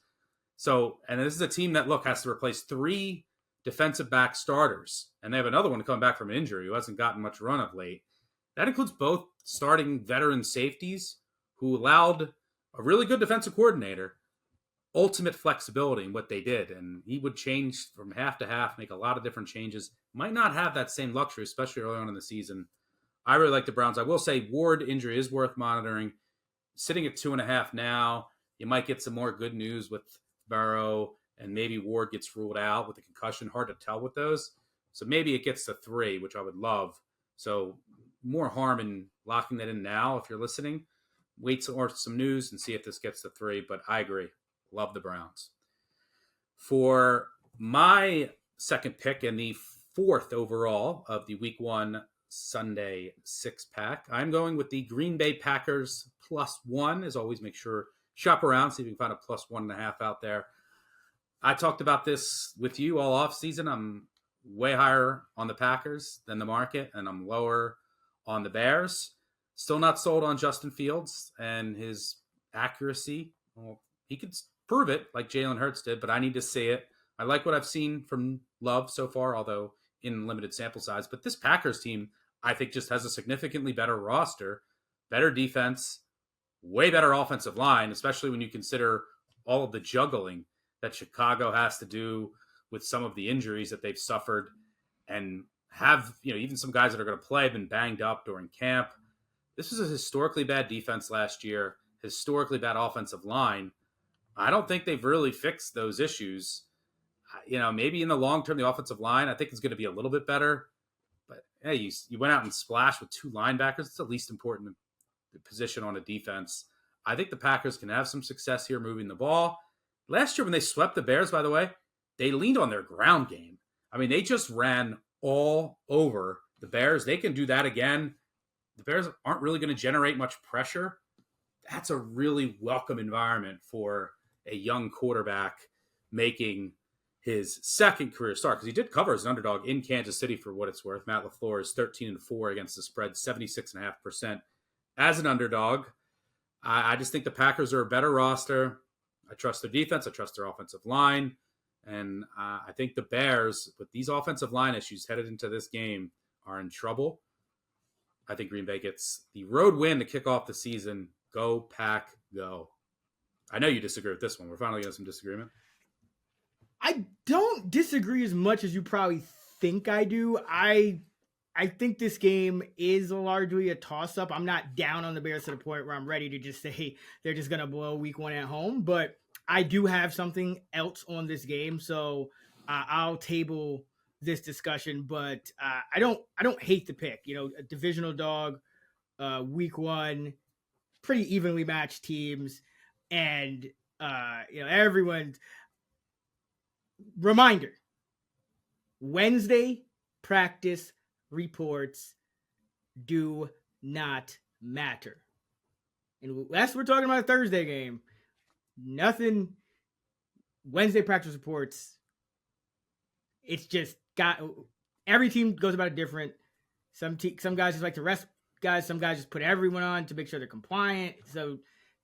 So, and this is a team that, has to replace 3 defensive back starters. And they have another one coming back from an injury who hasn't gotten much run of late. That includes both starting veteran safeties who allowed a really good defensive coordinator ultimate flexibility in what they did. And he would change from half to half, make a lot of different changes. Might not have that same luxury, especially early on in the season. I really like the Browns. I will say Ward injury is worth monitoring. Sitting at 2.5 now, you might get some more good news with Burrow, and maybe Ward gets ruled out with a concussion. Hard to tell with those. So maybe it gets to 3, which I would love. So more harm in locking that in now if you're listening. Wait for some news and see if this gets to 3, but I agree. Love the Browns. For my second pick and the 4th overall of the Week 1 Sunday 6-pack, I'm going with the Green Bay Packers +1. As always, make sure shop around, see if you can find a +1.5 out there. I talked about this with you all off season. I'm way higher on the Packers than the market, and I'm lower on the Bears. Still not sold on Justin Fields and his accuracy. Well, he could prove it like Jalen Hurts did, but I need to see it. I like what I've seen from Love so far, although in limited sample size. But this Packers team, I think, just has a significantly better roster, better defense, way better offensive line, especially when you consider all of the juggling that Chicago has to do with some of the injuries that they've suffered, and have, even some guys that are going to play have been banged up during camp. this was a historically bad defense last year, historically bad offensive line. I don't think they've really fixed those issues. Maybe in the long term, the offensive line, I think, is going to be a little bit better. But hey, you went out and splashed with 2 linebackers. It's the least important position on a defense. I think the Packers can have some success here moving the ball. Last year when they swept the Bears, by the way, they leaned on their ground game. I mean, they just ran all over the Bears. They can do that again. The Bears aren't really going to generate much pressure. That's a really welcome environment for a young quarterback making his second career start, because he did cover as an underdog in Kansas City for what it's worth. Matt LaFleur is 13-4 against the spread, 76.5% as an underdog. I just think the Packers are a better roster. I trust their defense. I trust their offensive line. And I think the Bears, with these offensive line issues headed into this game, are in trouble. I think Green Bay gets the road win to kick off the season. Go, Pack, go. I know you disagree with this one. We're finally getting some disagreement. I don't disagree as much as you probably think I do. I think this game is largely a toss-up. I'm not down on the Bears to the point where I'm ready to just say they're just going to blow week 1 at home. But I do have something else on this game, so I'll table this discussion. But I don't hate the pick. A divisional dog, week 1, pretty evenly matched teams, and everyone's. Reminder, Wednesday practice reports do not matter. And unless we're talking about a Thursday game, nothing, Wednesday practice reports, it's just every team goes about it different. Some guys just like to rest guys, some guys just put everyone on to make sure they're compliant. So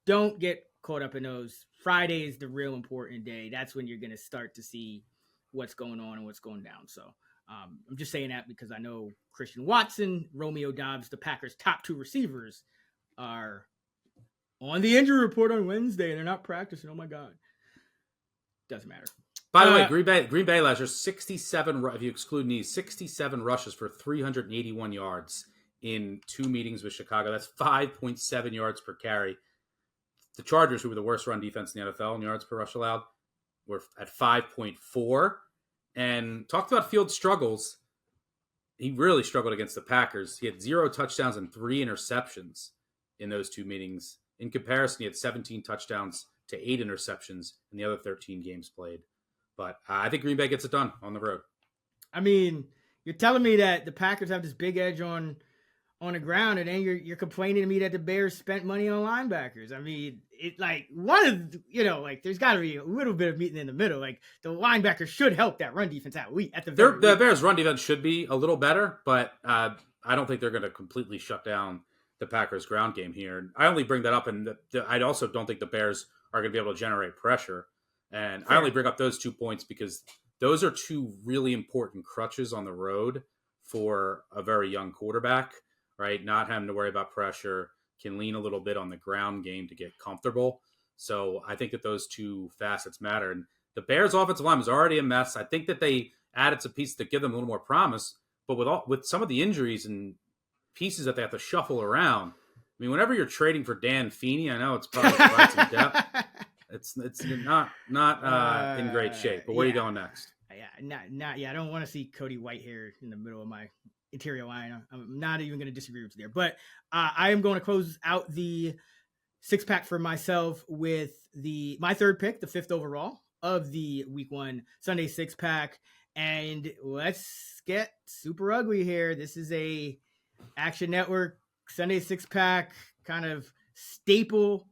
don't get caught up in those. Friday is the real important day. That's when you're going to start to see what's going on and what's going down. So I'm just saying that because I know Christian Watson, Romeo Doubs, the Packers' top 2 receivers, are on the injury report on Wednesday, and they're not practicing. Oh, my God. Doesn't matter. By the way, Green Bay last year, 67, if you exclude knees, 67 rushes for 381 yards in 2 meetings with Chicago. That's 5.7 yards per carry. The Chargers, who were the worst run defense in the NFL in yards per rush allowed, were at 5.4. And talked about field struggles. He really struggled against the Packers. He had 0 touchdowns and 3 interceptions in those 2 meetings. In comparison, he had 17 touchdowns to 8 interceptions in the other 13 games played. But I think Green Bay gets it done on the road. I mean, you're telling me that the Packers have this big edge on the ground, and then you're complaining to me that the Bears spent money on linebackers. I mean, it there's got to be a little bit of meeting in the middle. Like, the linebackers should help that run defense out. The Bears' run defense should be a little better, but I don't think they're going to completely shut down the Packers' ground game here. I only bring that up, and I also don't think the Bears are going to be able to generate pressure. And I only bring up those 2 points because those are 2 really important crutches on the road for a very young quarterback. Right, not having to worry about pressure, can lean a little bit on the ground game to get comfortable. So I think that those 2 facets matter. And the Bears' offensive line was already a mess. I think that they added some pieces to give them a little more promise. But with some of the injuries and pieces that they have to shuffle around, I mean, whenever you're trading for Dan Feeney, I know it's probably provides some depth. It's not in great shape. But where are you going next? I don't want to see Cody Whitehair in the middle of my interior line. I'm not even going to disagree with you there, but I am going to close out the 6-pack for myself with my 3rd pick, the 5th overall of the week 1 Sunday 6-pack. And let's get super ugly here. This is a Action Network Sunday 6-pack kind of staple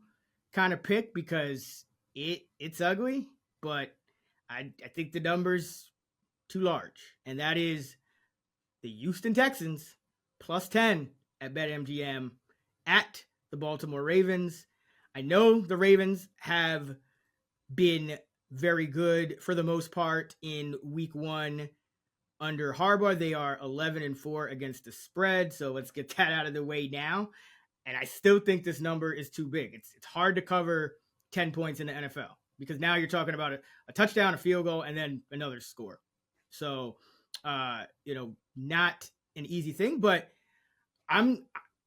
kind of pick because it's ugly, but I think the number's too large. And that is the Houston Texans plus 10 at BetMGM at the Baltimore Ravens. I know the Ravens have been very good for the most part in week 1 under Harbaugh. They are 11-4 against the spread. So let's get that out of the way now. And I still think this number is too big. It's hard to cover 10 points in the NFL because now you're talking about a touchdown, a field goal, and then another score. So, not an easy thing, but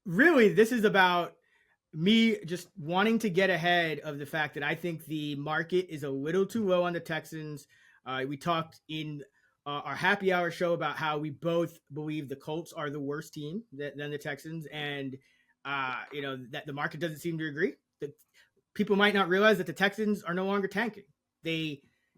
really, this is about me just wanting to get ahead of the fact that I think the market is a little too low on the Texans. We talked in our happy hour show about how we both believe the Colts are the worst team than the Texans, and that the market doesn't seem to agree. That people might not realize that the Texans are no longer tanking.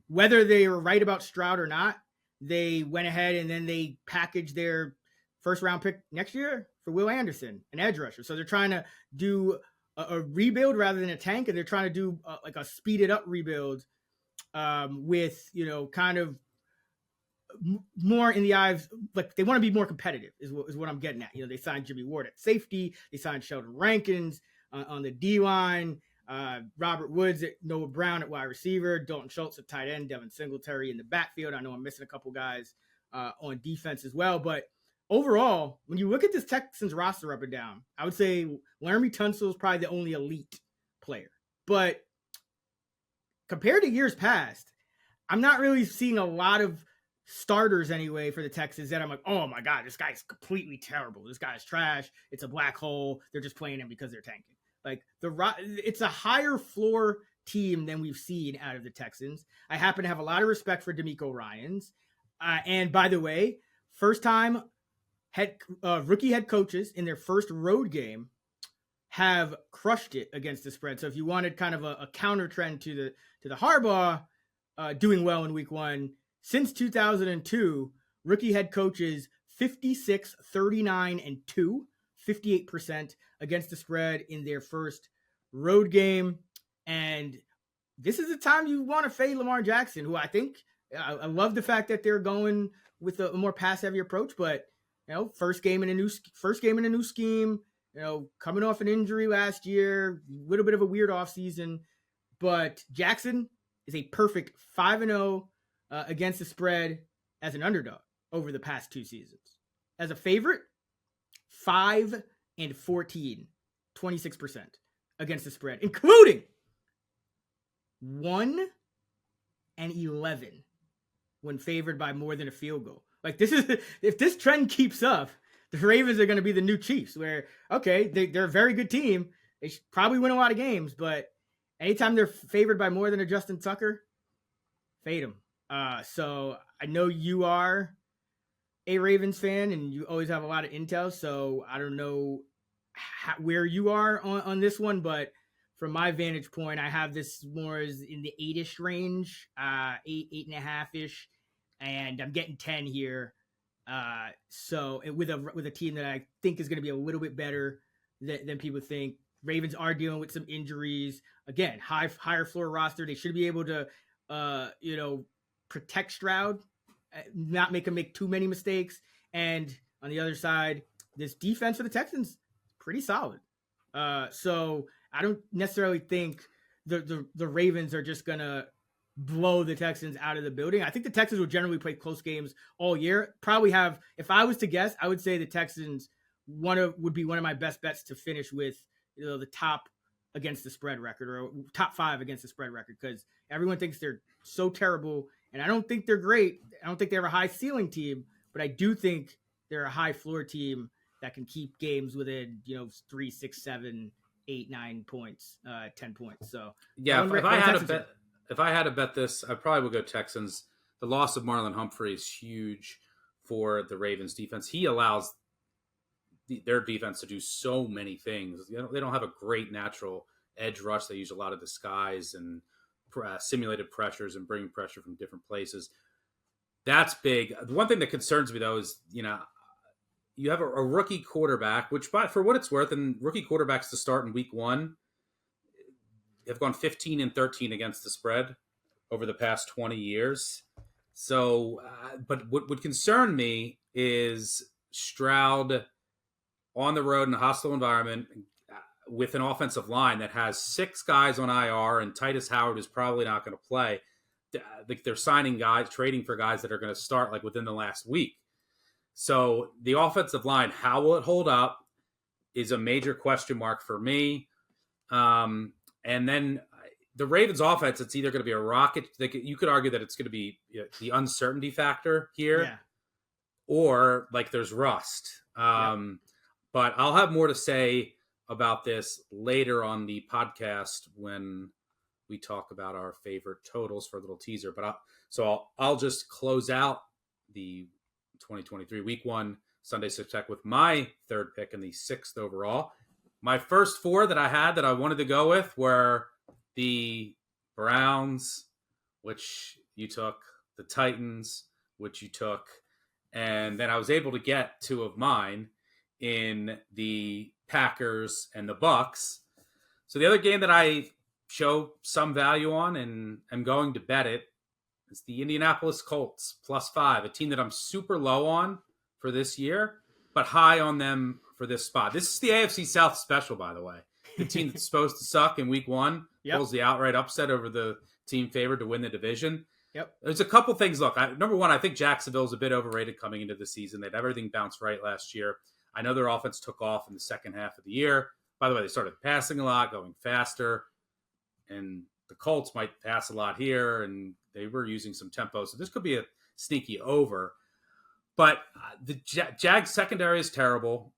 Whether they were right about Stroud or not, they went ahead and then they packaged their first round pick next year for Will Anderson, an edge rusher. So they're trying to do a rebuild rather than a tank, and they're trying to do like a speeded up rebuild with kind of more in the eyes, like they want to be more competitive is what I'm getting at. They signed Jimmy Ward at safety, they signed Sheldon Rankins on the D line, Robert Woods at Noah Brown at wide receiver, Dalton Schultz at tight end, Devin Singletary in the backfield. I know I'm missing a couple guys on defense as well, but overall, when you look at this Texans roster up and down, I would say Laramie Tunsil is probably the only elite player. But compared to years past, I'm not really seeing a lot of starters anyway for the Texans that I'm like, oh my God, this guy's completely terrible. This guy's trash. It's a black hole. They're just playing him because they're tanking. Like it's a higher floor team than we've seen out of the Texans. I happen to have a lot of respect for DeMeco Ryans. And by the way, first time rookie head coaches in their first road game have crushed it against the spread. So if you wanted kind of a counter trend to the Harbaugh doing well in week one, since 2002, rookie head coaches 56, 39, and 2, 58% against the spread in their first road game. And this is the time you want to fade Lamar Jackson, who I love the fact that they're going with a more pass-heavy approach, but first game in a new scheme, coming off an injury last year, a little bit of a weird offseason, but Jackson is a perfect 5-0 against the spread as an underdog over the past two seasons. As a favorite, 5-14, 26% against the spread, including 1-11 when favored by more than a field goal. Like if this trend keeps up, the Ravens are going to be the new Chiefs, where, okay, they're a very good team. They should probably win a lot of games, but anytime they're favored by more than a Justin Tucker, fade them. So I know you are a Ravens fan and you always have a lot of intel. So I don't know where you are on this one, but from my vantage point, I have this more as in the 8-ish range, 8.5-ish, and I'm getting 10 here. So with a team that I think is going to be a little bit better than people think. Ravens are dealing with some injuries. Again, higher floor roster. They should be able to, protect Stroud, not make him make too many mistakes. And on the other side, this defense for the Texans, pretty solid. So I don't necessarily think the Ravens are just going to blow the Texans out of the building. I think the Texans will generally play close games all year. Probably have, if I was to guess, I would say the Texans would be one of my best bets to finish with the top against the spread record, or top 5 against the spread record, because everyone thinks they're so terrible. And I don't think they're great. I don't think they have a high ceiling team, but I do think they're a high floor team that can keep games within, 3, 6, 7, 8, 9 points, 10 points. So yeah, if I had to bet this, I probably would go Texans. The loss of Marlon Humphrey is huge for the Ravens defense. He allows their defense to do so many things. They don't have a great natural edge rush. They use a lot of disguise and simulated pressures and bringing pressure from different places. That's big. The one thing that concerns me, though, is, you have a rookie quarterback, which, for what it's worth, and rookie quarterbacks to start in week one have gone 15-13 against the spread over the past 20 years. So, but what would concern me is Stroud on the road in a hostile environment with an offensive line that has 6 guys on IR, and Titus Howard is probably not going to play. They're signing guys, trading for guys that are going to start like within the last week. So the offensive line, how will it hold up, is a major question mark for me. And then the Ravens offense, it's either going to be a rocket. You could argue that it's going to be the uncertainty factor here, or like there's rust. But I'll have more to say about this later on the podcast when we talk about our favorite totals for a little teaser. But I'll just close out the 2023 Week 1 Sunday Six Pack with my third pick and the 6th overall. My first 4 that I had that I wanted to go with were the Browns, which you took, the Titans, which you took, and then I was able to get 2 of mine in the Packers and the Bucks. So the other game that I show some value on and I'm going to bet it is the Indianapolis Colts +5, a team that I'm super low on for this year, but high on them for this spot. This is the AFC South special, by the way. The team that's supposed to suck in Week 1 pulls the outright upset over the team favored to win the division. Yep. There's a couple things. Look, number one, I think Jacksonville's a bit overrated coming into the season. They'd everything bounced right last year. I know their offense took off in the second half of the year. By the way, they started passing a lot, going faster, and the Colts might pass a lot here, and they were using some tempo. So this could be a sneaky over. But the Jags secondary is terrible.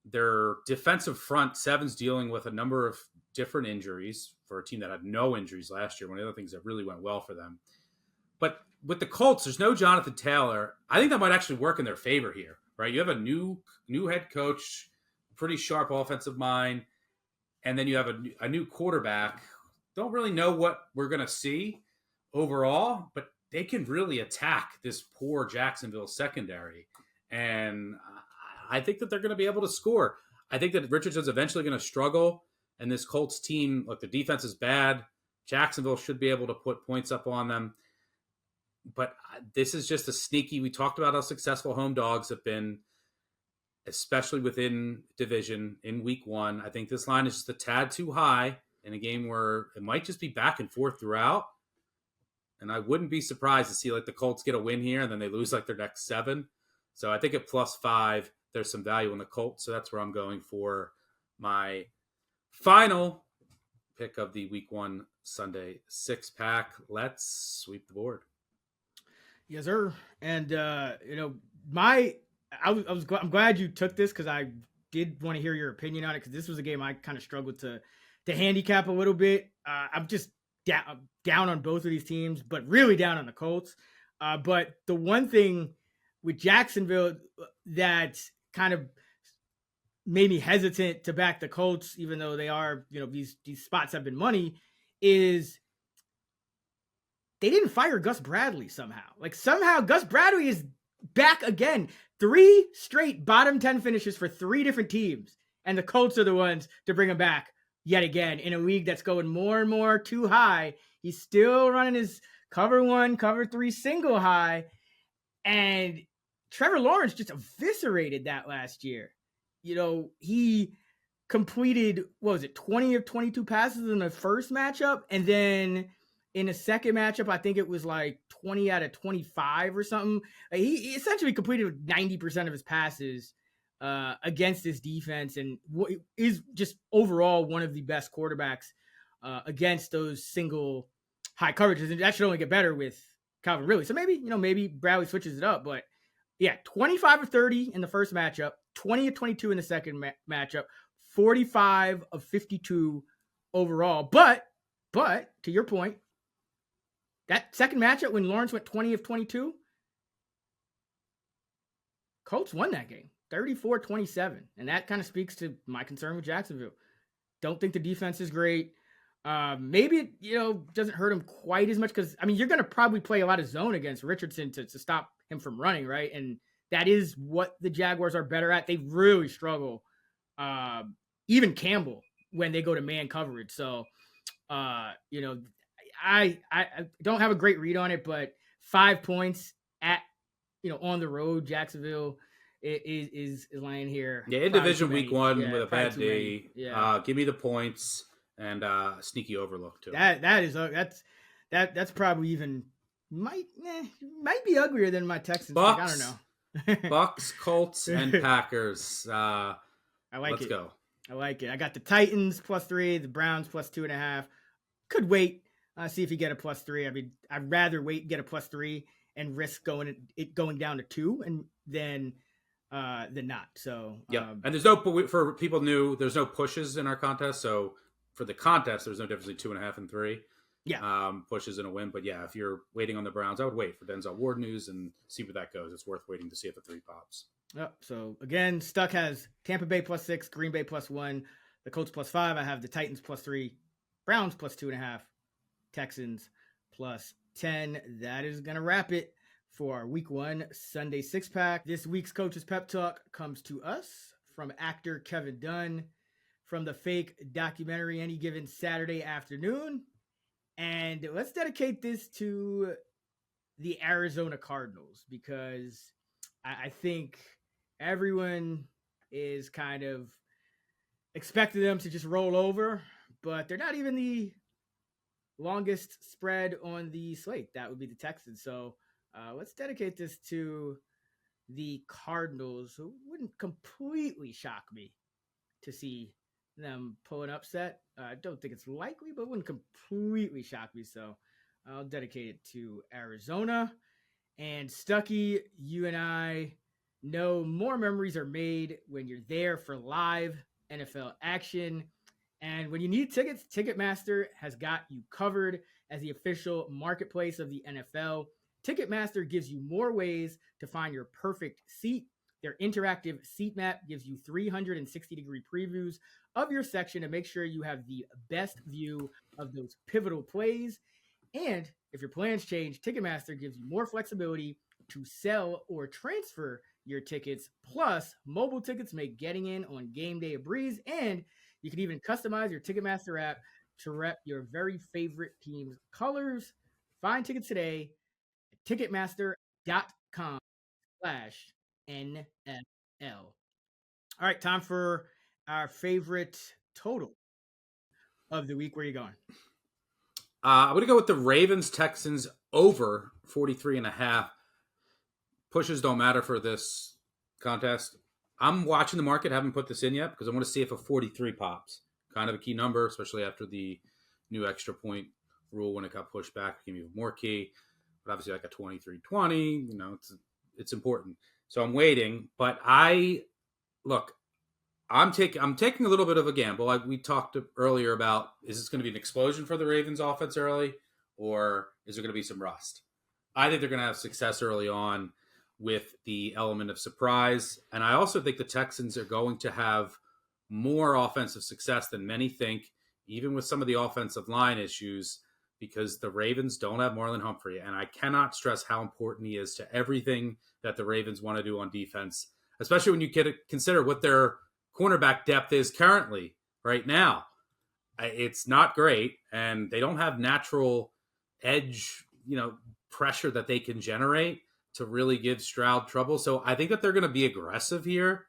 Their defensive front seven's dealing with a number of different injuries for a team that had no injuries last year. One of the other things that really went well for them. But with the Colts, there's no Jonathan Taylor. I think that might actually work in their favor here, right? You have a new head coach, pretty sharp offensive mind, and then you have a new quarterback. Don't really know what we're going to see overall, but they can really attack this poor Jacksonville secondary. And I think that they're going to be able to score. I think that Richardson's eventually going to struggle, and this Colts team, look, the defense is bad. Jacksonville should be able to put points up on them. But this is just a sneaky, we talked about how successful home dogs have been, especially within division in Week 1. I think this line is just a tad too high in a game where it might just be back and forth throughout. And I wouldn't be surprised to see like the Colts get a win here and then they lose like their next 7. So I think at +5, there's some value in the Colts. So that's where I'm going for my final pick of the Week 1 Sunday 6-pack. Let's sweep the board. Yes, sir. And I'm glad you took this because I did want to hear your opinion on it because this was a game I kind of struggled to handicap a little bit. I'm just down on both of these teams, but really down on the Colts. But the one thing with Jacksonville that kind of made me hesitant to back the Colts, even though they are, these spots have been money, is they didn't fire Gus Bradley somehow. Like somehow Gus Bradley is back again. 3 straight bottom 10 finishes for 3 different teams. And the Colts are the ones to bring him back yet again in a league that's going more and more too high. He's still running his cover 1, cover 3 single high. And Trevor Lawrence just eviscerated that last year. He completed, 20 of 22 passes in the first matchup. And then in the second matchup, I think it was like 20 out of 25 or something. He essentially completed 90% of his passes against this defense and is just overall one of the best quarterbacks against those single high coverages. And that should only get better with Calvin Ridley. So maybe Bradley switches it up. But yeah, 25 of 30 in the first matchup, 20 of 22 in the second matchup, 45 of 52 overall. But to your point, that second matchup when Lawrence went 20 of 22, Colts won that game, 34-27. And that kind of speaks to my concern with Jacksonville. Don't think the defense is great. Maybe it, doesn't hurt him quite as much because, you're going to probably play a lot of zone against Richardson to stop him from running, right? And that is what the Jaguars are better at. They really struggle, even Campbell, when they go to man coverage. So, I don't have a great read on it, but 5 points at, on the road, Jacksonville is lying here. Yeah, in division Week 1 with a bad day. Yeah. Give me the points and sneaky overlook too. That's probably even might be uglier than my Texans. Bucks, I don't know. Bucks, Colts, and Packers. I like let's it. Go. I like it. I got the Titans +3, the Browns +2.5. Could wait. See if you get a +3. I'd rather wait and get a +3 and risk going down to 2 and then than not. So yeah, and there's no, for people new, there's no pushes in our contest. So for the contest, there's no difference between 2.5 and 3. Yeah. Pushes in a win. But yeah, if you're waiting on the Browns, I would wait for Denzel Ward news and see where that goes. It's worth waiting to see if the 3 pops. Yep. So again, Stuck has Tampa Bay +6, Green Bay +1, the Colts +5. I have the Titans +3, Browns +2.5, Texans +10. That is going to wrap it for our week 1 Sunday 6-pack. This week's Coach's Pep Talk comes to us from actor Kevin Dunn from the fake documentary Any Given Saturday Afternoon. And let's dedicate this to the Arizona Cardinals because I think everyone is kind of expecting them to just roll over, but they're not even the longest spread on the slate. That would be the Texans. So let's dedicate this to the Cardinals, who wouldn't completely shock me to see them pull an upset. I don't think it's likely, but it wouldn't completely shock me. So I'll dedicate it to Arizona. And Stucky, you and I know more memories are made when you're there for live NFL action. And when you need tickets, Ticketmaster has got you covered as the official marketplace of the NFL. Ticketmaster gives you more ways to find your perfect seat. Their interactive seat map gives you 360-degree previews of your section to make sure you have the best view of those pivotal plays. And if your plans change, Ticketmaster gives you more flexibility to sell or transfer your tickets. Plus, mobile tickets make getting in on game day a breeze. And you can even customize your Ticketmaster app to rep your very favorite team's colors. Find tickets today at Ticketmaster.com/NFL. All right, time for our favorite total of the week. Where are you going? I'm going to go with the Ravens Texans over 43.5. Pushes don't matter for this contest. I'm watching the market. Haven't put this in yet because I want to see if a 43 pops. Kind of a key number, especially after the new extra point rule when it got pushed back. Became even more key. But obviously, like a 23-20, you know, it's important. So I'm waiting. But I'm taking a little bit of a gamble. Like we talked earlier about, is this going to be an explosion for the Ravens offense early, or is there going to be some rust? I think they're going to have success early on with the element of surprise. And I also think the Texans are going to have more offensive success than many think, even with some of the offensive line issues, because the Ravens don't have Marlon Humphrey. And I cannot stress how important he is to everything that the Ravens want to do on defense, especially when you consider what their cornerback depth is currently right now. It's not great, and they don't have natural edge, pressure that they can generate to really give Stroud trouble. So I think that they're going to be aggressive here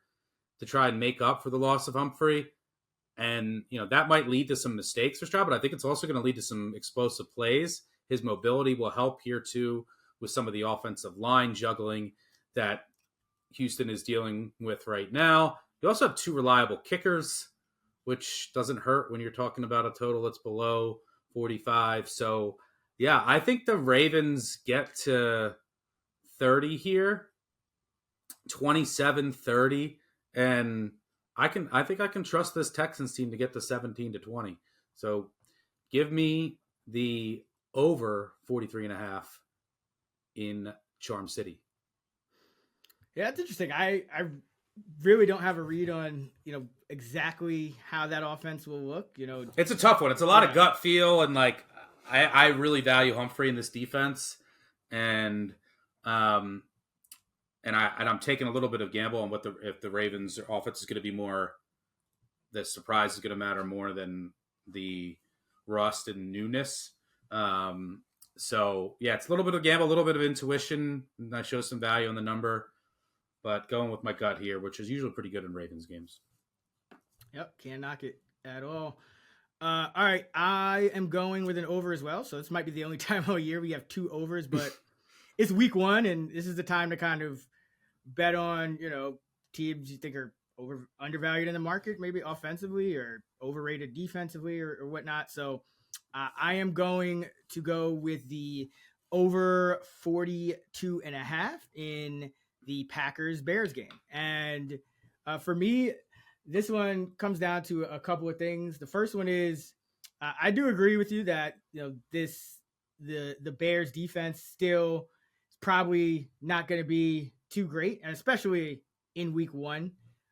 to try and make up for the loss of Humphrey. And, that might lead to some mistakes for Stroud, but I think it's also going to lead to some explosive plays. His mobility will help here too with some of the offensive line juggling that Houston is dealing with right now. You also have 2 reliable kickers, which doesn't hurt when you're talking about a total that's below 45. So, yeah, I think the Ravens get to 30 here, 27-30, and I think I can trust this Texans team to get to 17-20. So give me the over 43.5 in Charm City. Yeah, that's interesting. I really don't have a read on, exactly how that offense will look. It's a tough one. It's a lot of gut feel, and I really value Humphrey in this defense, and I'm taking a little bit of gamble on if the Ravens offense is going to be more, the surprise is going to matter more than the rust and newness. So yeah, it's a little bit of gamble, a little bit of intuition, and I show some value on the number, but going with my gut here, which is usually pretty good in Ravens games. Yep, can't knock it at all. All right, I am going with an over as well. So this might be the only time all year we have 2 overs, but it's week 1, and this is the time to kind of bet on, teams you think are undervalued in the market, maybe offensively, or overrated defensively, or whatnot. So I am going to go with the over 42.5 in the Packers-Bears game. And for me, this one comes down to a couple of things. The first one is I do agree with you that the Bears defense still is probably not going to be too great, and especially in week 1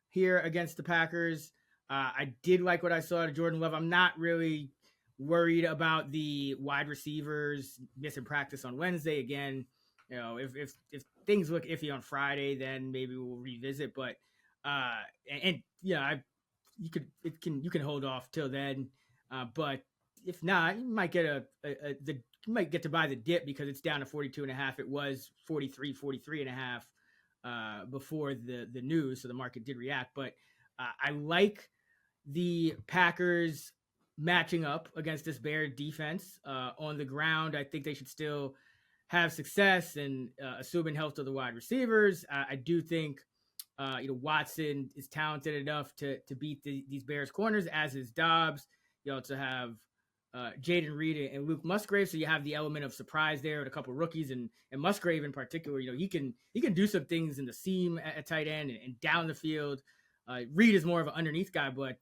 here against the Packers. I did like what I saw to Jordan Love. I'm not really worried about the wide receivers missing practice on Wednesday. Again, if things look iffy on Friday, then maybe we'll revisit. But you can hold off till then. But if not, you might get you might get to buy the dip because it's down to 42.5. It was 43.5 before the news, so the market did react. But I like the Packers matching up against this Bear defense on the ground. I think they should still have success, and assuming health of the wide receivers, I do think Watson is talented enough to beat these Bears corners, as is Dobbs. You also have Jaden Reed and Luke Musgrave, so you have the element of surprise there with a couple of rookies, and Musgrave in particular. He can do some things in the seam at tight end and down the field. Reed is more of an underneath guy, but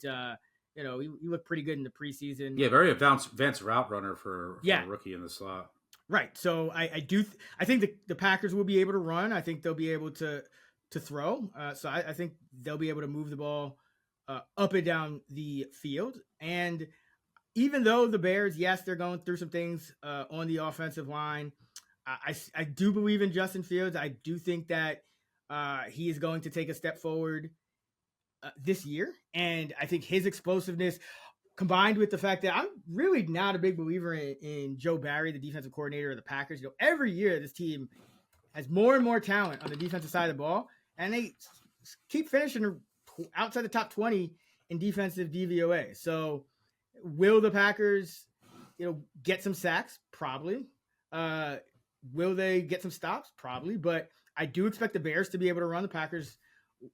he looked pretty good in the preseason. Yeah, very advanced route runner for a rookie in the slot. Right. So I think the Packers will be able to run. I think they'll be able to throw. So I think they'll be able to move the ball up and down the field. And even though the Bears, yes, they're going through some things on the offensive line, I do believe in Justin Fields. I do think that he is going to take a step forward this year. And I think his explosiveness, combined with the fact that I'm really not a big believer in Joe Barry, the defensive coordinator of the Packers. Every year this team has more and more talent on the defensive side of the ball, and they keep finishing outside the top 20 in defensive DVOA. So will the Packers, get some sacks? Probably. Will they get some stops? Probably. But I do expect the Bears to be able to run. The Packers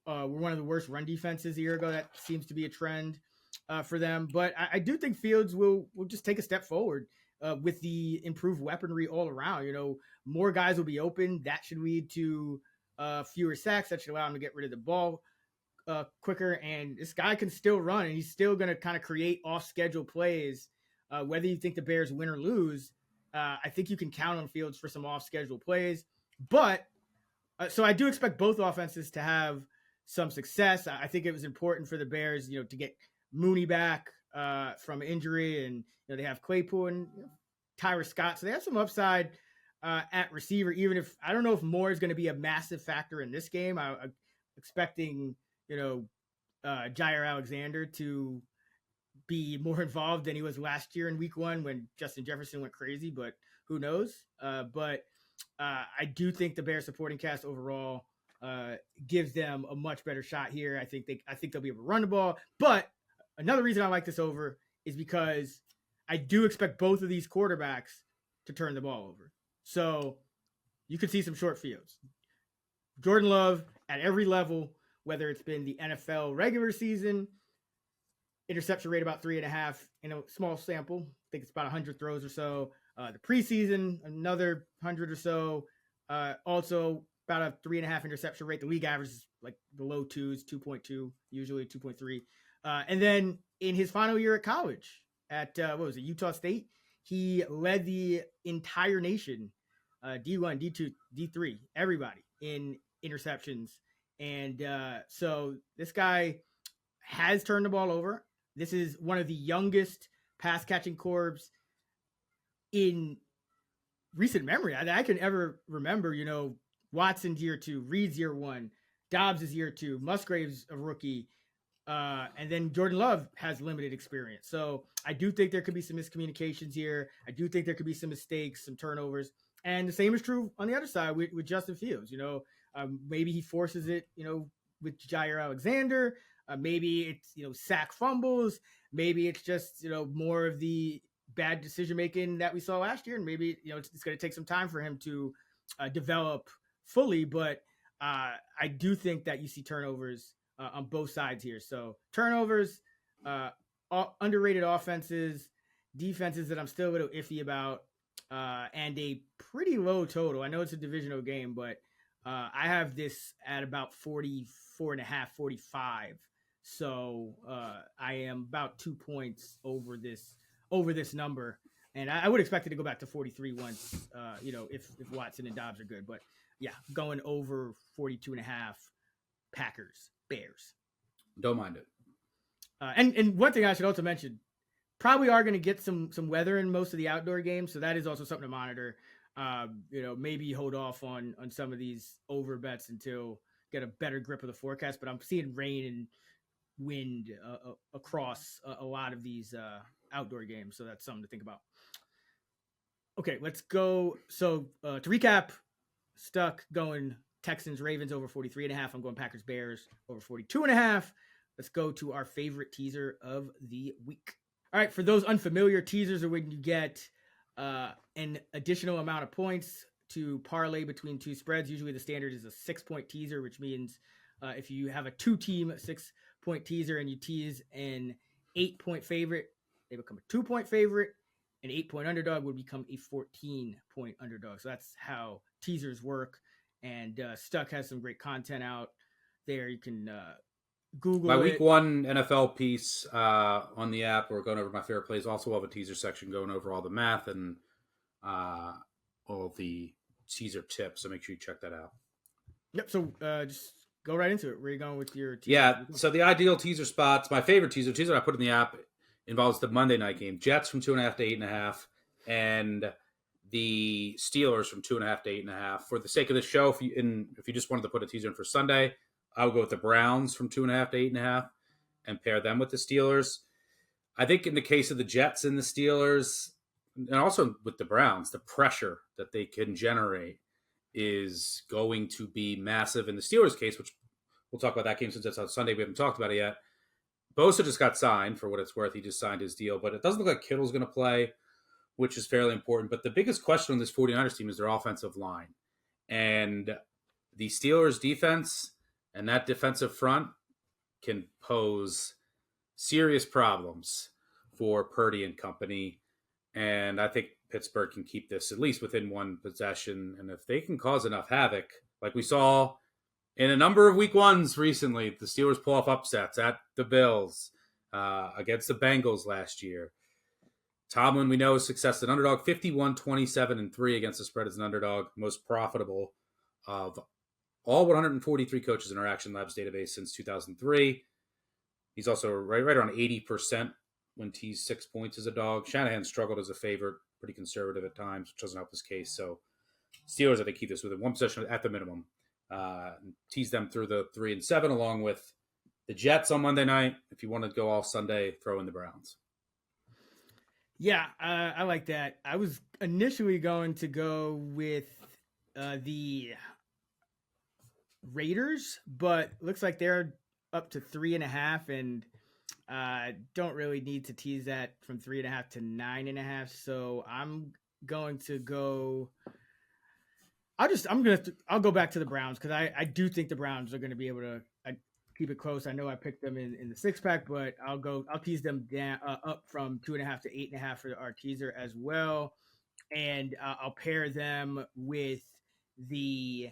were one of the worst run defenses a year ago. That seems to be a trend for them. But I do think Fields will just take a step forward with the improved weaponry all around. More guys will be open. That should lead to fewer sacks. That should allow him to get rid of the ball quicker. And this guy can still run, and he's still going to kind of create off-schedule plays. Whether you think the Bears win or lose, I think you can count on Fields for some off-schedule plays. But so I do expect both offenses to have some success. I think it was important for the Bears, to get Mooney back from injury, and they have Claypool and Tyler Scott, so they have some upside at receiver. Even if I don't know if Moore is going to be a massive factor in this game, I'm expecting Jair Alexander to be more involved than he was last year in week 1 when Justin Jefferson went crazy, but who knows? But I do think the Bears supporting cast overall gives them a much better shot here. I think they'll be able to run the ball. But another reason I like this over is because I do expect both of these quarterbacks to turn the ball over. So you could see some short fields. Jordan Love at every level, whether it's been the NFL regular season, interception rate about 3.5 in a small sample. I think it's about 100 throws or so. The preseason, another 100 or so. Also about a 3.5 interception rate. The league average is like the low 2s, 2.2, usually 2.3. And then in his final year at college at, Utah State, he led the entire nation, D1, D2, D3, everybody in interceptions. And so this guy has turned the ball over. This is one of the youngest pass-catching corps in recent memory I can ever remember. Watson's year 2, Reed's year 1, Dobbs is year 2, Musgrave's a rookie, and then Jordan Love has limited experience. So I do think there could be some miscommunications here. I do think there could be some mistakes, some turnovers, and the same is true on the other side with Justin Fields. Maybe he forces it, with Jair Alexander. Maybe it's sack fumbles. Maybe it's just more of the bad decision making that we saw last year, and maybe it's going to take some time for him to develop fully. But I do think that you see turnovers on both sides here. So turnovers, underrated offenses, defenses that I'm still a little iffy about, and a pretty low total. I know it's a divisional game, but I have this at about 44.5, 45. So I am about 2 points over this number. And I would expect it to go back to 43 once, if Watson and Dobbs are good. But yeah, going over 42.5, Packers, Bears. Don't mind it. And one thing I should also mention, probably are going to get some weather in most of the outdoor games. So that is also something to monitor. Maybe hold off on some of these over bets until get a better grip of the forecast. But I'm seeing rain and wind across a lot of these outdoor games. So that's something to think about. Okay, let's go. So to recap, stuck going Texans, Ravens over 43.5. I'm going Packers, Bears over 42.5. Let's go to our favorite teaser of the week. All right, for those unfamiliar, teasers are when you get an additional amount of points to parlay between two spreads. Usually the standard is a 6-point teaser, which means if you have a 2-team 6-point teaser and you tease an 8-point favorite, they become a 2-point favorite. An 8-point underdog would become a 14-point underdog. So that's how teasers work. And Stuck has some great content out there. You can Google my it. week 1 NFL piece on the app. We're going over my favorite plays. Also have a teaser section going over all the math and all the teaser tips. So make sure you check that out. Yep. So just go right into it. Where are you going with your teaser? Yeah. So the ideal teaser spots, my favorite teaser I put in the app involves the Monday night game. Jets from 2.5 to 8.5, and the Steelers from 2.5 to 8.5. For the sake of the show, if you just wanted to put a teaser in for Sunday, I would go with the Browns from 2.5 to 8.5 and pair them with the Steelers. I think in the case of the Jets and the Steelers, and also with the Browns, the pressure that they can generate is going to be massive. In the Steelers' case, which we'll talk about that game since that's on Sunday, we haven't talked about it yet. Bosa just got signed, for what it's worth. He just signed his deal, but it doesn't look like Kittle's going to play, which is fairly important. But the biggest question on this 49ers team is their offensive line. And the Steelers' defense and that defensive front can pose serious problems for Purdy and company. And I think Pittsburgh can keep this at least within one possession. And if they can cause enough havoc, like we saw in a number of week 1s recently, the Steelers pull off upsets at the Bills, against the Bengals last year. Tomlin, we know, is success at underdog, 51-27-3 against the spread as an underdog, most profitable of all 143 coaches in our Action Labs database since 2003. He's also right around 80% when teased 6 points as a dog. Shanahan struggled as a favorite, pretty conservative at times, which doesn't help his case. So Steelers, I think, keep this within one possession at the minimum. Tease them through the 3 and 7, along with the Jets on Monday night. If you want to go all Sunday, throw in the Browns. Yeah, I like that. I was initially going to go with the Raiders, but looks like they're up to 3.5, and don't really need to tease that from 3.5 to 9.5. So I'm going to go. I'll go back to the Browns because I do think the Browns are going to be able to keep it close. I know I picked them in the 6-pack, but I'll tease them down up from 2.5 to 8.5 for our teaser as well, and I'll pair them with the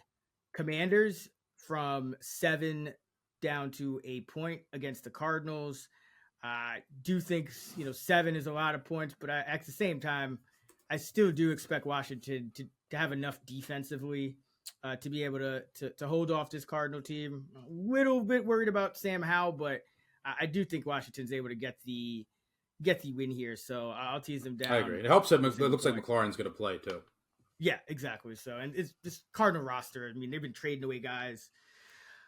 Commanders from 7 down to a point against the Cardinals. I do think 7 is a lot of points, but at the same time, I still do expect Washington to have enough defensively to be able to hold off this Cardinal team. A little bit worried about Sam Howell, but I do think Washington's able to get the win here. So I'll tease them down. I agree. It helps that it looks like McLaurin's going to play too. Yeah, exactly. So, and it's this Cardinal roster. I mean, they've been trading away guys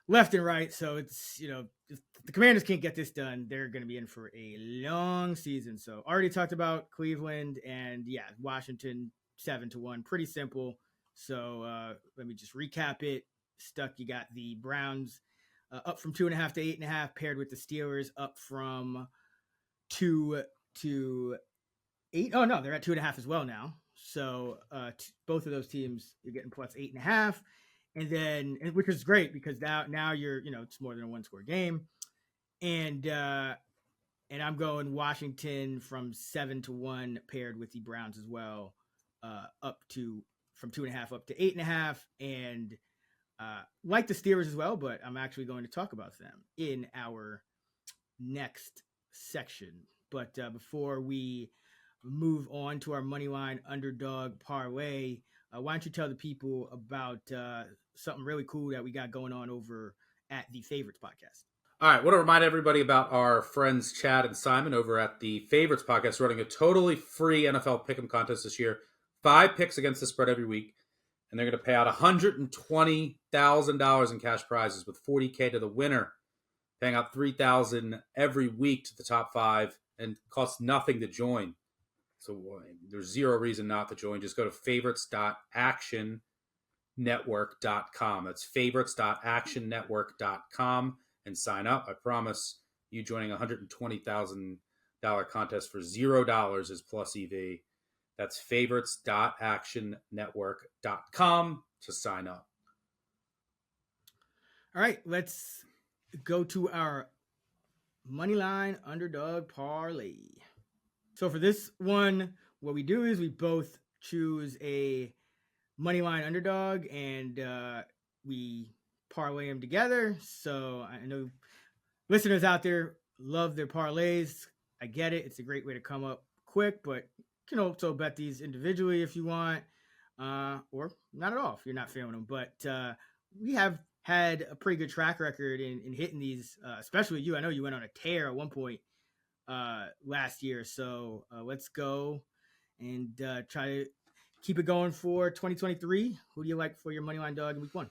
left and right. So it's, if the Commanders can't get this done, they're going to be in for a long season. So already talked about Cleveland, and yeah, Washington 7-1, pretty simple. So let me just recap it. Stuck, you got the Browns up from 2.5 to 8.5, paired with the Steelers up from 2 to 8. Oh no, they're at 2.5 as well now. So both of those teams, you're getting plus 8.5, and then which is great because now you're it's more than a 1-score game, and I'm going Washington from 7-1 paired with the Browns as well, up to from 2.5 up to 8.5, and like the Steelers as well, but I'm actually going to talk about them in our next section. But before we move on to our Moneyline Underdog Parlay, why don't you tell the people about something really cool that we got going on over at the Favorites Podcast? All right, I want to remind everybody about our friends Chad and Simon over at the Favorites Podcast, running a totally free NFL Pick'em contest this year. 5 picks against the spread every week, and they're going to pay out $120,000 in cash prizes with $40K to the winner, paying out $3,000 every week to the top 5, and costs nothing to join. So there's zero reason not to join. Just go to favorites.actionnetwork.com. That's favorites.actionnetwork.com and sign up. I promise you joining a $120,000 contest for $0 is plus EV. That's favorites.actionnetwork.com to sign up. All right, let's go to our Moneyline Underdog Parlay. So for this one, what we do is we both choose a Moneyline Underdog and we parlay them together. So I know listeners out there love their parlays. I get it. It's a great way to come up quick, but you can also bet these individually if you want, or not at all if you're not feeling them. But we have had a pretty good track record in hitting these, especially you. I know you went on a tear at one point last year. So let's go and try to keep it going for 2023. Who do you like for your Moneyline dog in week 1?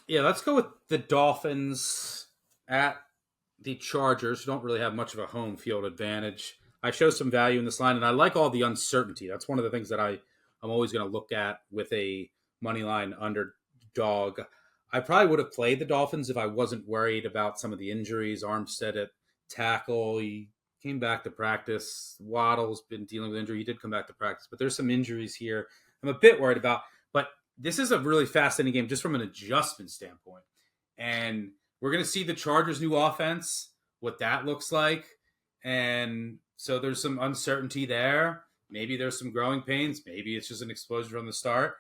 Yeah, let's go with the Dolphins at the Chargers, who don't really have much of a home field advantage. I show some value in this line, and I like all the uncertainty. That's one of the things that I'm always going to look at with a Moneyline underdog. I probably would have played the Dolphins if I wasn't worried about some of the injuries. Armstead at tackle, he came back to practice. Waddle's been dealing with injury. He did come back to practice, but there's some injuries here I'm a bit worried about. But this is a really fascinating game just from an adjustment standpoint. And we're going to see the Chargers' new offense, what that looks like. And so there's some uncertainty there. Maybe there's some growing pains. Maybe it's just an explosion from the start.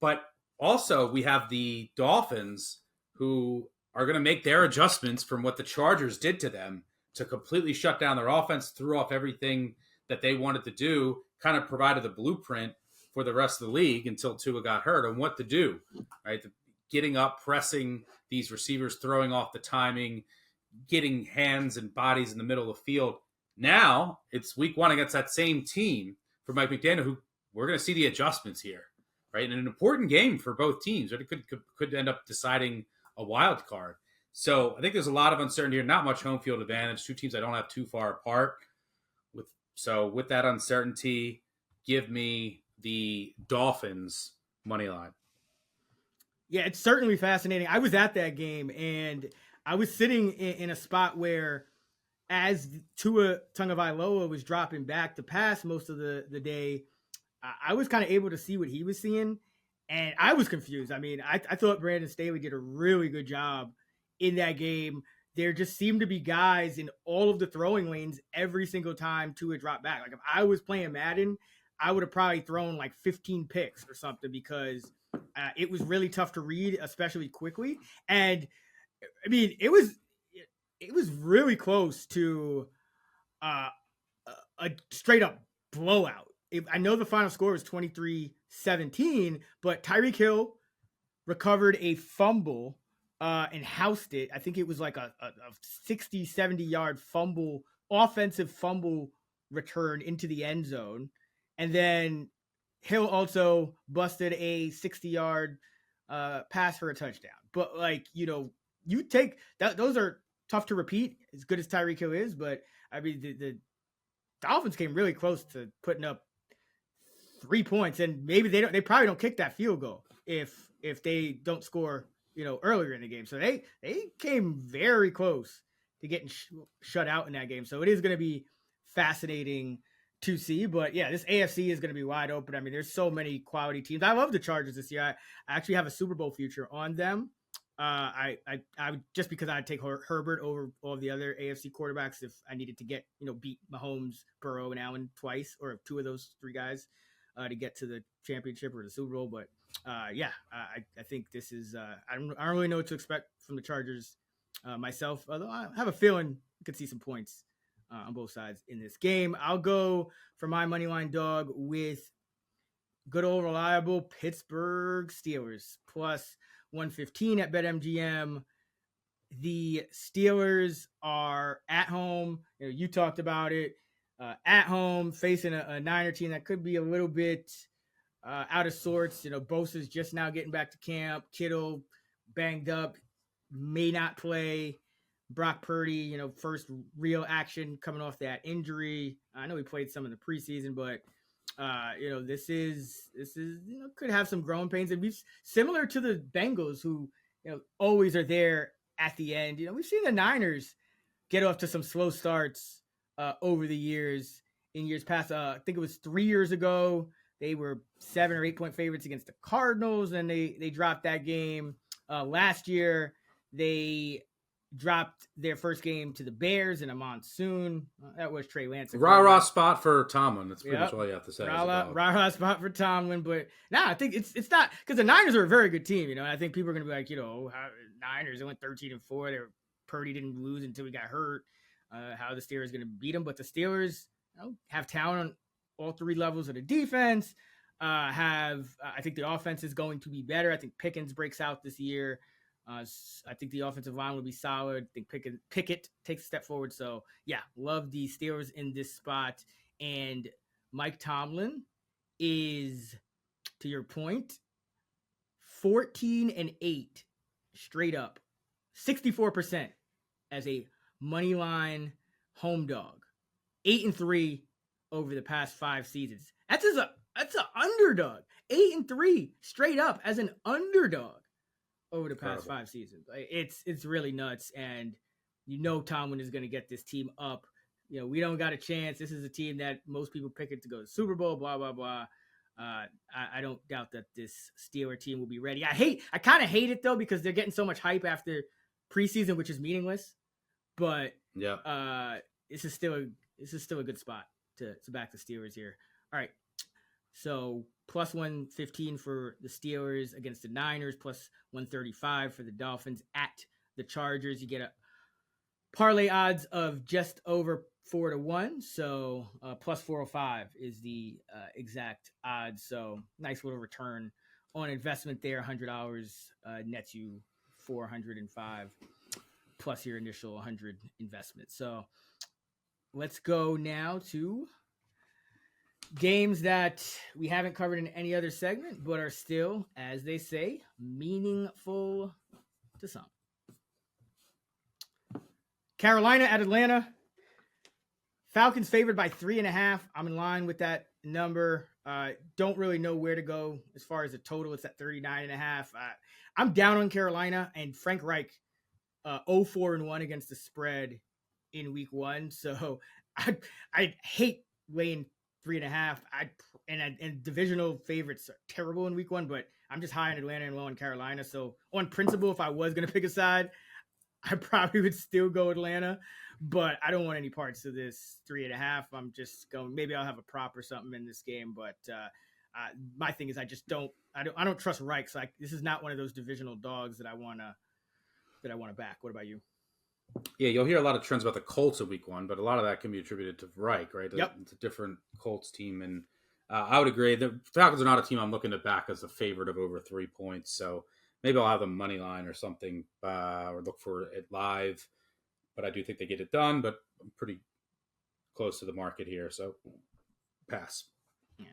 But also we have the Dolphins who are going to make their adjustments from what the Chargers did to them to completely shut down their offense, threw off everything that they wanted to do, kind of provided the blueprint for the rest of the league until Tua got hurt on what to do, right? Getting up, pressing these receivers, throwing off the timing, getting hands and bodies in the middle of the field. Now it's week 1 against that same team for Mike McDaniel, who we're going to see the adjustments here, right? And an important game for both teams, right? It could end up deciding a wild card. So I think there's a lot of uncertainty here, not much home field advantage. Two teams I don't have too far apart. With that uncertainty, give me the Dolphins money line. Yeah, it's certainly fascinating. I was at that game, and I was sitting in a spot where as Tua Tagovailoa was dropping back to pass most of the day, I was kind of able to see what he was seeing, and I was confused. I mean, I thought Brandon Staley did a really good job in that game. There just seemed to be guys in all of the throwing lanes every single time Tua dropped back. Like if I was playing Madden, I would have probably thrown like 15 picks or something because it was really tough to read, especially quickly. And I mean, it was really close to a straight up blowout. I know the final score was 23-17, but Tyreek Hill recovered a fumble and housed it. I think it was like a 60, 70-yard fumble, offensive fumble return into the end zone. And then Hill also busted a 60-yard pass for a touchdown. But like, you take that; those are tough to repeat as good as Tyreek Hill is. But I mean, the Dolphins came really close to putting up 3 points, and maybe they probably don't kick that field goal if they don't score, earlier in the game. So they came very close to getting shut out in that game. So it is going to be fascinating to see. But yeah, this AFC is going to be wide open. I mean, there's so many quality teams. I love the Chargers this year. I actually have a Super Bowl future on them. I just because I'd take Herbert over all the other AFC quarterbacks if I needed to get, beat Mahomes, Burrow, and Allen twice, or 2 of those 3 guys to get to the championship or the Super Bowl. But I think this is I don't really know what to expect from the Chargers myself. Although I have a feeling I could see some points on both sides in this game. I'll go for my money line dog with good old reliable Pittsburgh Steelers plus 115 at BetMGM. The Steelers are at home. You talked about it. At home, facing a Niner team that could be a little bit out of sorts. Bosa's just now getting back to camp. Kittle banged up, may not play. Brock Purdy, first real action coming off that injury. I know he played some in the preseason, but this is could have some growing pains, and we've similar to the Bengals, who always are there at the end. We've seen the Niners get off to some slow starts over the years. In years past, I think it was 3 years ago, they were 7 or 8 point favorites against the Cardinals, and they dropped that game. Last year, they dropped their first game to the Bears in a monsoon. That was Trey Lance. Rah-rah spot for Tomlin. That's pretty much all you have to say. Rah-rah spot for Tomlin. But I think it's not, because the Niners are a very good team, and I think people are going to be like, Niners, they went 13-4. Purdy didn't lose until he got hurt. How the Steelers going to beat them. But the Steelers have talent on all three levels of the defense. I think the offense is going to be better. I think Pickens breaks out this year. I think the offensive line will be solid. I think Pickett takes a step forward. So, love the Steelers in this spot. And Mike Tomlin is, to your point, 14-8 straight up, 64% as a money line home dog, 8-3 over the past 5 seasons. That's an underdog, 8-3 straight up as an underdog over the past 5 seasons. It's really nuts, and Tomlin is going to get this team up. We don't got a chance. This is a team that most people pick it to go to the Super Bowl, blah, blah, blah. I don't doubt that this Steeler team will be ready. I kind of hate it, though, because they're getting so much hype after preseason, which is meaningless. But this is still a good spot to back the Steelers here. All right. So plus 115 for the Steelers against the Niners, plus 135 for the Dolphins at the Chargers. You get a parlay odds of just over 4-1. So plus 405 is the exact odds. So nice little return on investment there. $100 nets you 405 plus your initial 100 investment. So let's go now to games that we haven't covered in any other segment, but are still, as they say, meaningful to some. Carolina at Atlanta. Falcons favored by 3.5. I'm in line with that number. Don't really know where to go as far as the total. It's at 39.5. I'm down on Carolina, and Frank Reich 0-4-1 against the spread in week 1. So I hate laying 3.5. And divisional favorites are terrible in week 1, but I'm just high on Atlanta and low on Carolina. So on principle, if I was going to pick a side, I probably would still go Atlanta, but I don't want any parts of this 3.5. I'm just going, maybe I'll have a prop or something in this game, but my thing is I don't trust Reich. So this is not one of those divisional dogs that I want to back. What about you? Yeah, you'll hear a lot of trends about the Colts in week 1, but a lot of that can be attributed to Reich, right? Yep. It's a different Colts team, and I would agree. The Falcons are not a team I'm looking to back as a favorite of over 3 points, so maybe I'll have them money line or something, or look for it live. But I do think they get it done, but I'm pretty close to the market here, so pass. Yeah.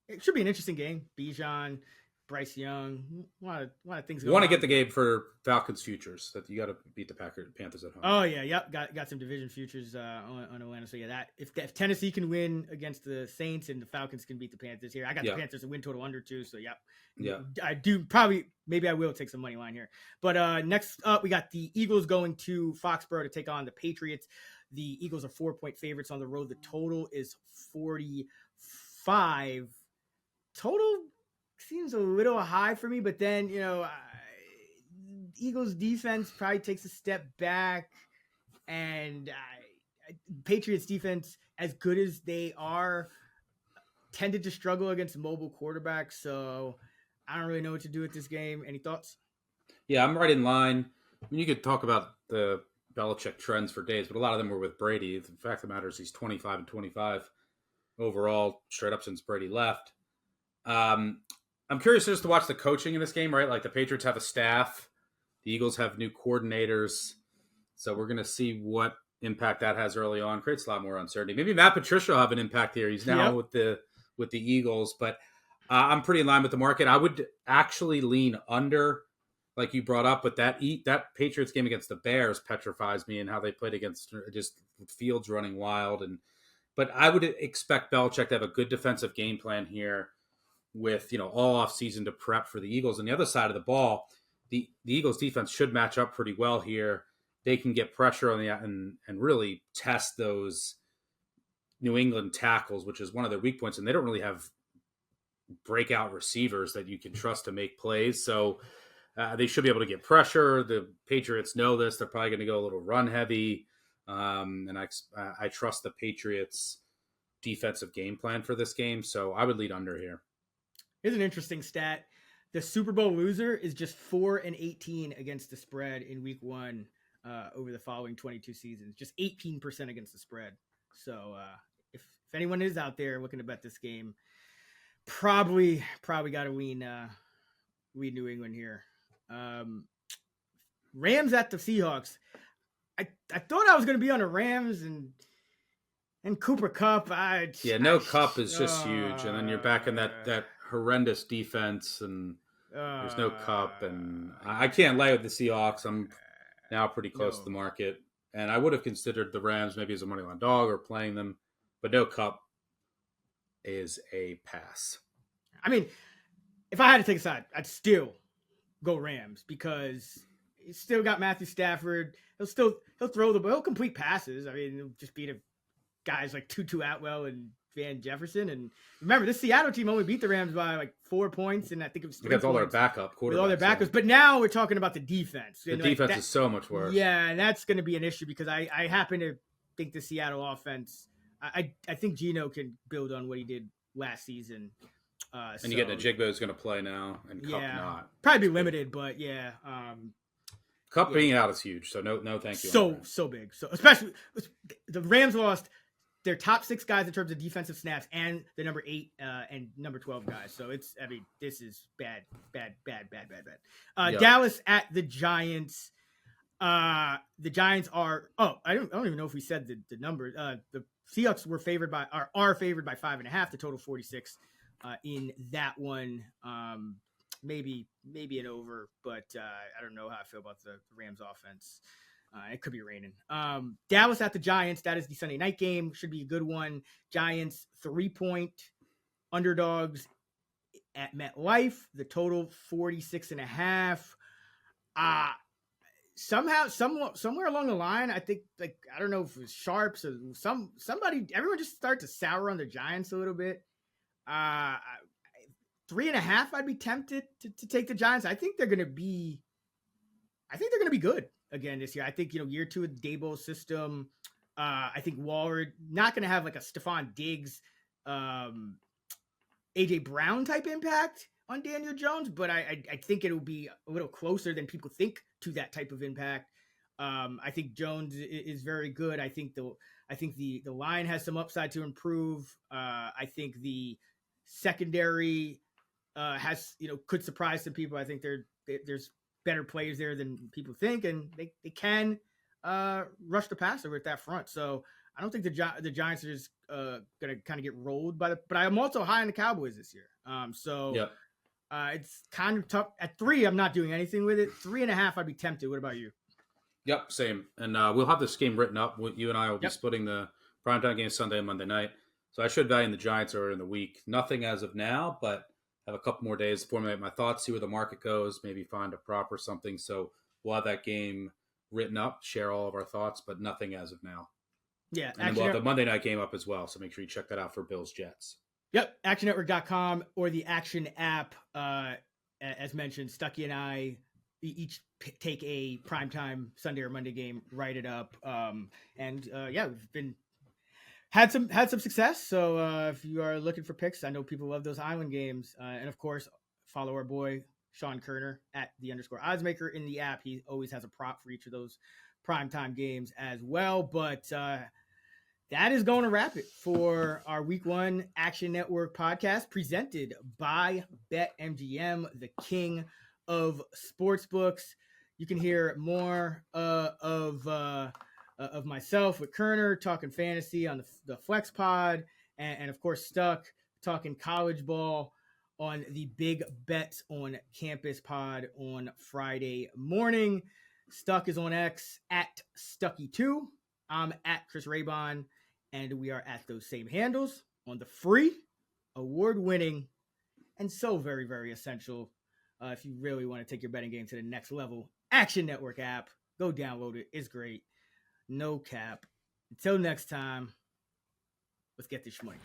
It should be an interesting game. Bijan, Bryce Young, a lot of things going on. You want to get the game for Falcons futures. That you got to beat the Panthers at home. Oh yeah, yep. Got some division futures on Atlanta. So yeah, that if Tennessee can win against the Saints and the Falcons can beat the Panthers here, I got the Panthers a win total under 2. So yep. Yeah, I do probably maybe I will take some money line here. But next up we got the Eagles going to Foxborough to take on the Patriots. The Eagles are 4-point favorites on the road. The total is 45. Total seems a little high for me, but then, Eagles defense probably takes a step back, and Patriots defense, as good as they are, tended to struggle against mobile quarterbacks. So I don't really know what to do with this game. Any thoughts? Yeah, I'm right in line. I mean, you could talk about the Belichick trends for days, but a lot of them were with Brady. The fact of the matter is he's 25-25 overall, straight up since Brady left. I'm curious just to watch the coaching in this game, right? Like the Patriots have a staff. The Eagles have new coordinators. So we're going to see what impact that has early on. Creates a lot more uncertainty. Maybe Matt Patricia will have an impact here. He's now with the Eagles, but I'm pretty in line with the market. I would actually lean under, like you brought up, but that Patriots game against the Bears petrifies me and how they played against just Fields running wild. But I would expect Belichick to have a good defensive game plan here with, all off season to prep for the Eagles. On the other side of the ball, the Eagles defense should match up pretty well here. They can get pressure on and really test those New England tackles, which is one of their weak points. And they don't really have breakout receivers that you can trust to make plays. So they should be able to get pressure. The Patriots know this. They're probably going to go a little run heavy. And I trust the Patriots defensive game plan for this game. So I would lead under here. Here's an interesting stat. The Super Bowl loser is just 4-18 against the spread in week 1 over the following 22 seasons, just 18% against the spread. So if anyone is out there looking to bet this game, probably got to lean New England here. Rams at the Seahawks. I thought I was going to be on the Rams and Cooper Kupp. No Kupp is just huge, and then you're back in that horrendous defense, and there's no Kupp, and I can't lay with the Seahawks. I'm now pretty close to the market, and I would have considered the Rams maybe as a moneyline dog or playing them, but no Kupp is a pass. I mean, if I had to take a side, I'd still go Rams because he's still got Matthew Stafford. He'll throw the ball. He'll complete passes. I mean, he'll just beat guys like Tutu Atwell and Van Jefferson. And remember, this Seattle team only beat the Rams by like 4 points, and I think it was 3 points. All their backup quarterbacks. With all their backups. But now we're talking about the defense. The defense is so much worse. Yeah, and that's going to be an issue because I happen to think the Seattle offense, I think Geno can build on what he did last season. And you get Najigba is going to play now, and Kupp not. Probably be limited, but yeah. Kupp being out is huge, so no thank you. So big. So especially the Rams lost their top 6 guys in terms of defensive snaps and the number 8 and number 12 guys. So this is bad. Dallas at the Giants. The Giants are I don't even know if we said the number. The Seahawks are favored by 5.5. The total 46 in that one. Maybe an over, but I don't know how I feel about the Rams offense. It could be raining. Dallas at the Giants. That is the Sunday night game. Should be a good one. Giants 3-point underdogs at MetLife. The total 46.5. Somewhere along the line, I think, I don't know if it was Sharps or somebody, everyone just started to sour on the Giants a little bit. 3.5, I'd be tempted to take the Giants. I think they're going to be good again this year. I think, year 2 of the Daboll system. I think Waller not going to have like a Stephon Diggs, AJ Brown type impact on Daniel Jones, but I think it'll be a little closer than people think to that type of impact. I think Jones is very good. I think the line has some upside to improve. I think the secondary could surprise some people. I think there's better players there than people think, and they can rush the passer with that front. So I don't think the Giants are just going to kind of get rolled but I'm also high on the Cowboys this year. It's kind of tough. At 3, I'm not doing anything with it. 3.5, I'd be tempted. What about you? Yep, same. And we'll have this game written up. You and I will be splitting the primetime game Sunday and Monday night. So I should value in the Giants earlier in the week. Nothing as of now, but have a couple more days to formulate my thoughts, see where the market goes, maybe find a prop or something. So we'll have that game written up, share all of our thoughts, but nothing as of now. Yeah. And then we'll have the Monday night game up as well. So make sure you check that out for Bills Jets. Yep. ActionNetwork.com or the Action app. As mentioned, Stuckey and I each take a primetime Sunday or Monday game, write it up. We've had some success. So if you are looking for picks, I know people love those island games. And of course, follow our boy Sean Kerner at @the_oddsmaker in the app. He always has a prop for each of those primetime games as well. But that is going to wrap it for our Week 1 Action Network podcast presented by BetMGM, the king of sportsbooks. You can hear more of myself with Kerner talking fantasy on the Flex Pod, and of course Stuck talking college ball on the Big Bets on Campus Pod on Friday morning. Stuck is on X at Stucky2. I'm at Chris Raybon, and we are at those same handles on the free, award-winning, and so very, very essential. If you really want to take your betting game to the next level, Action Network app. Go download it. It's great. No cap. Until next time, let's get this money.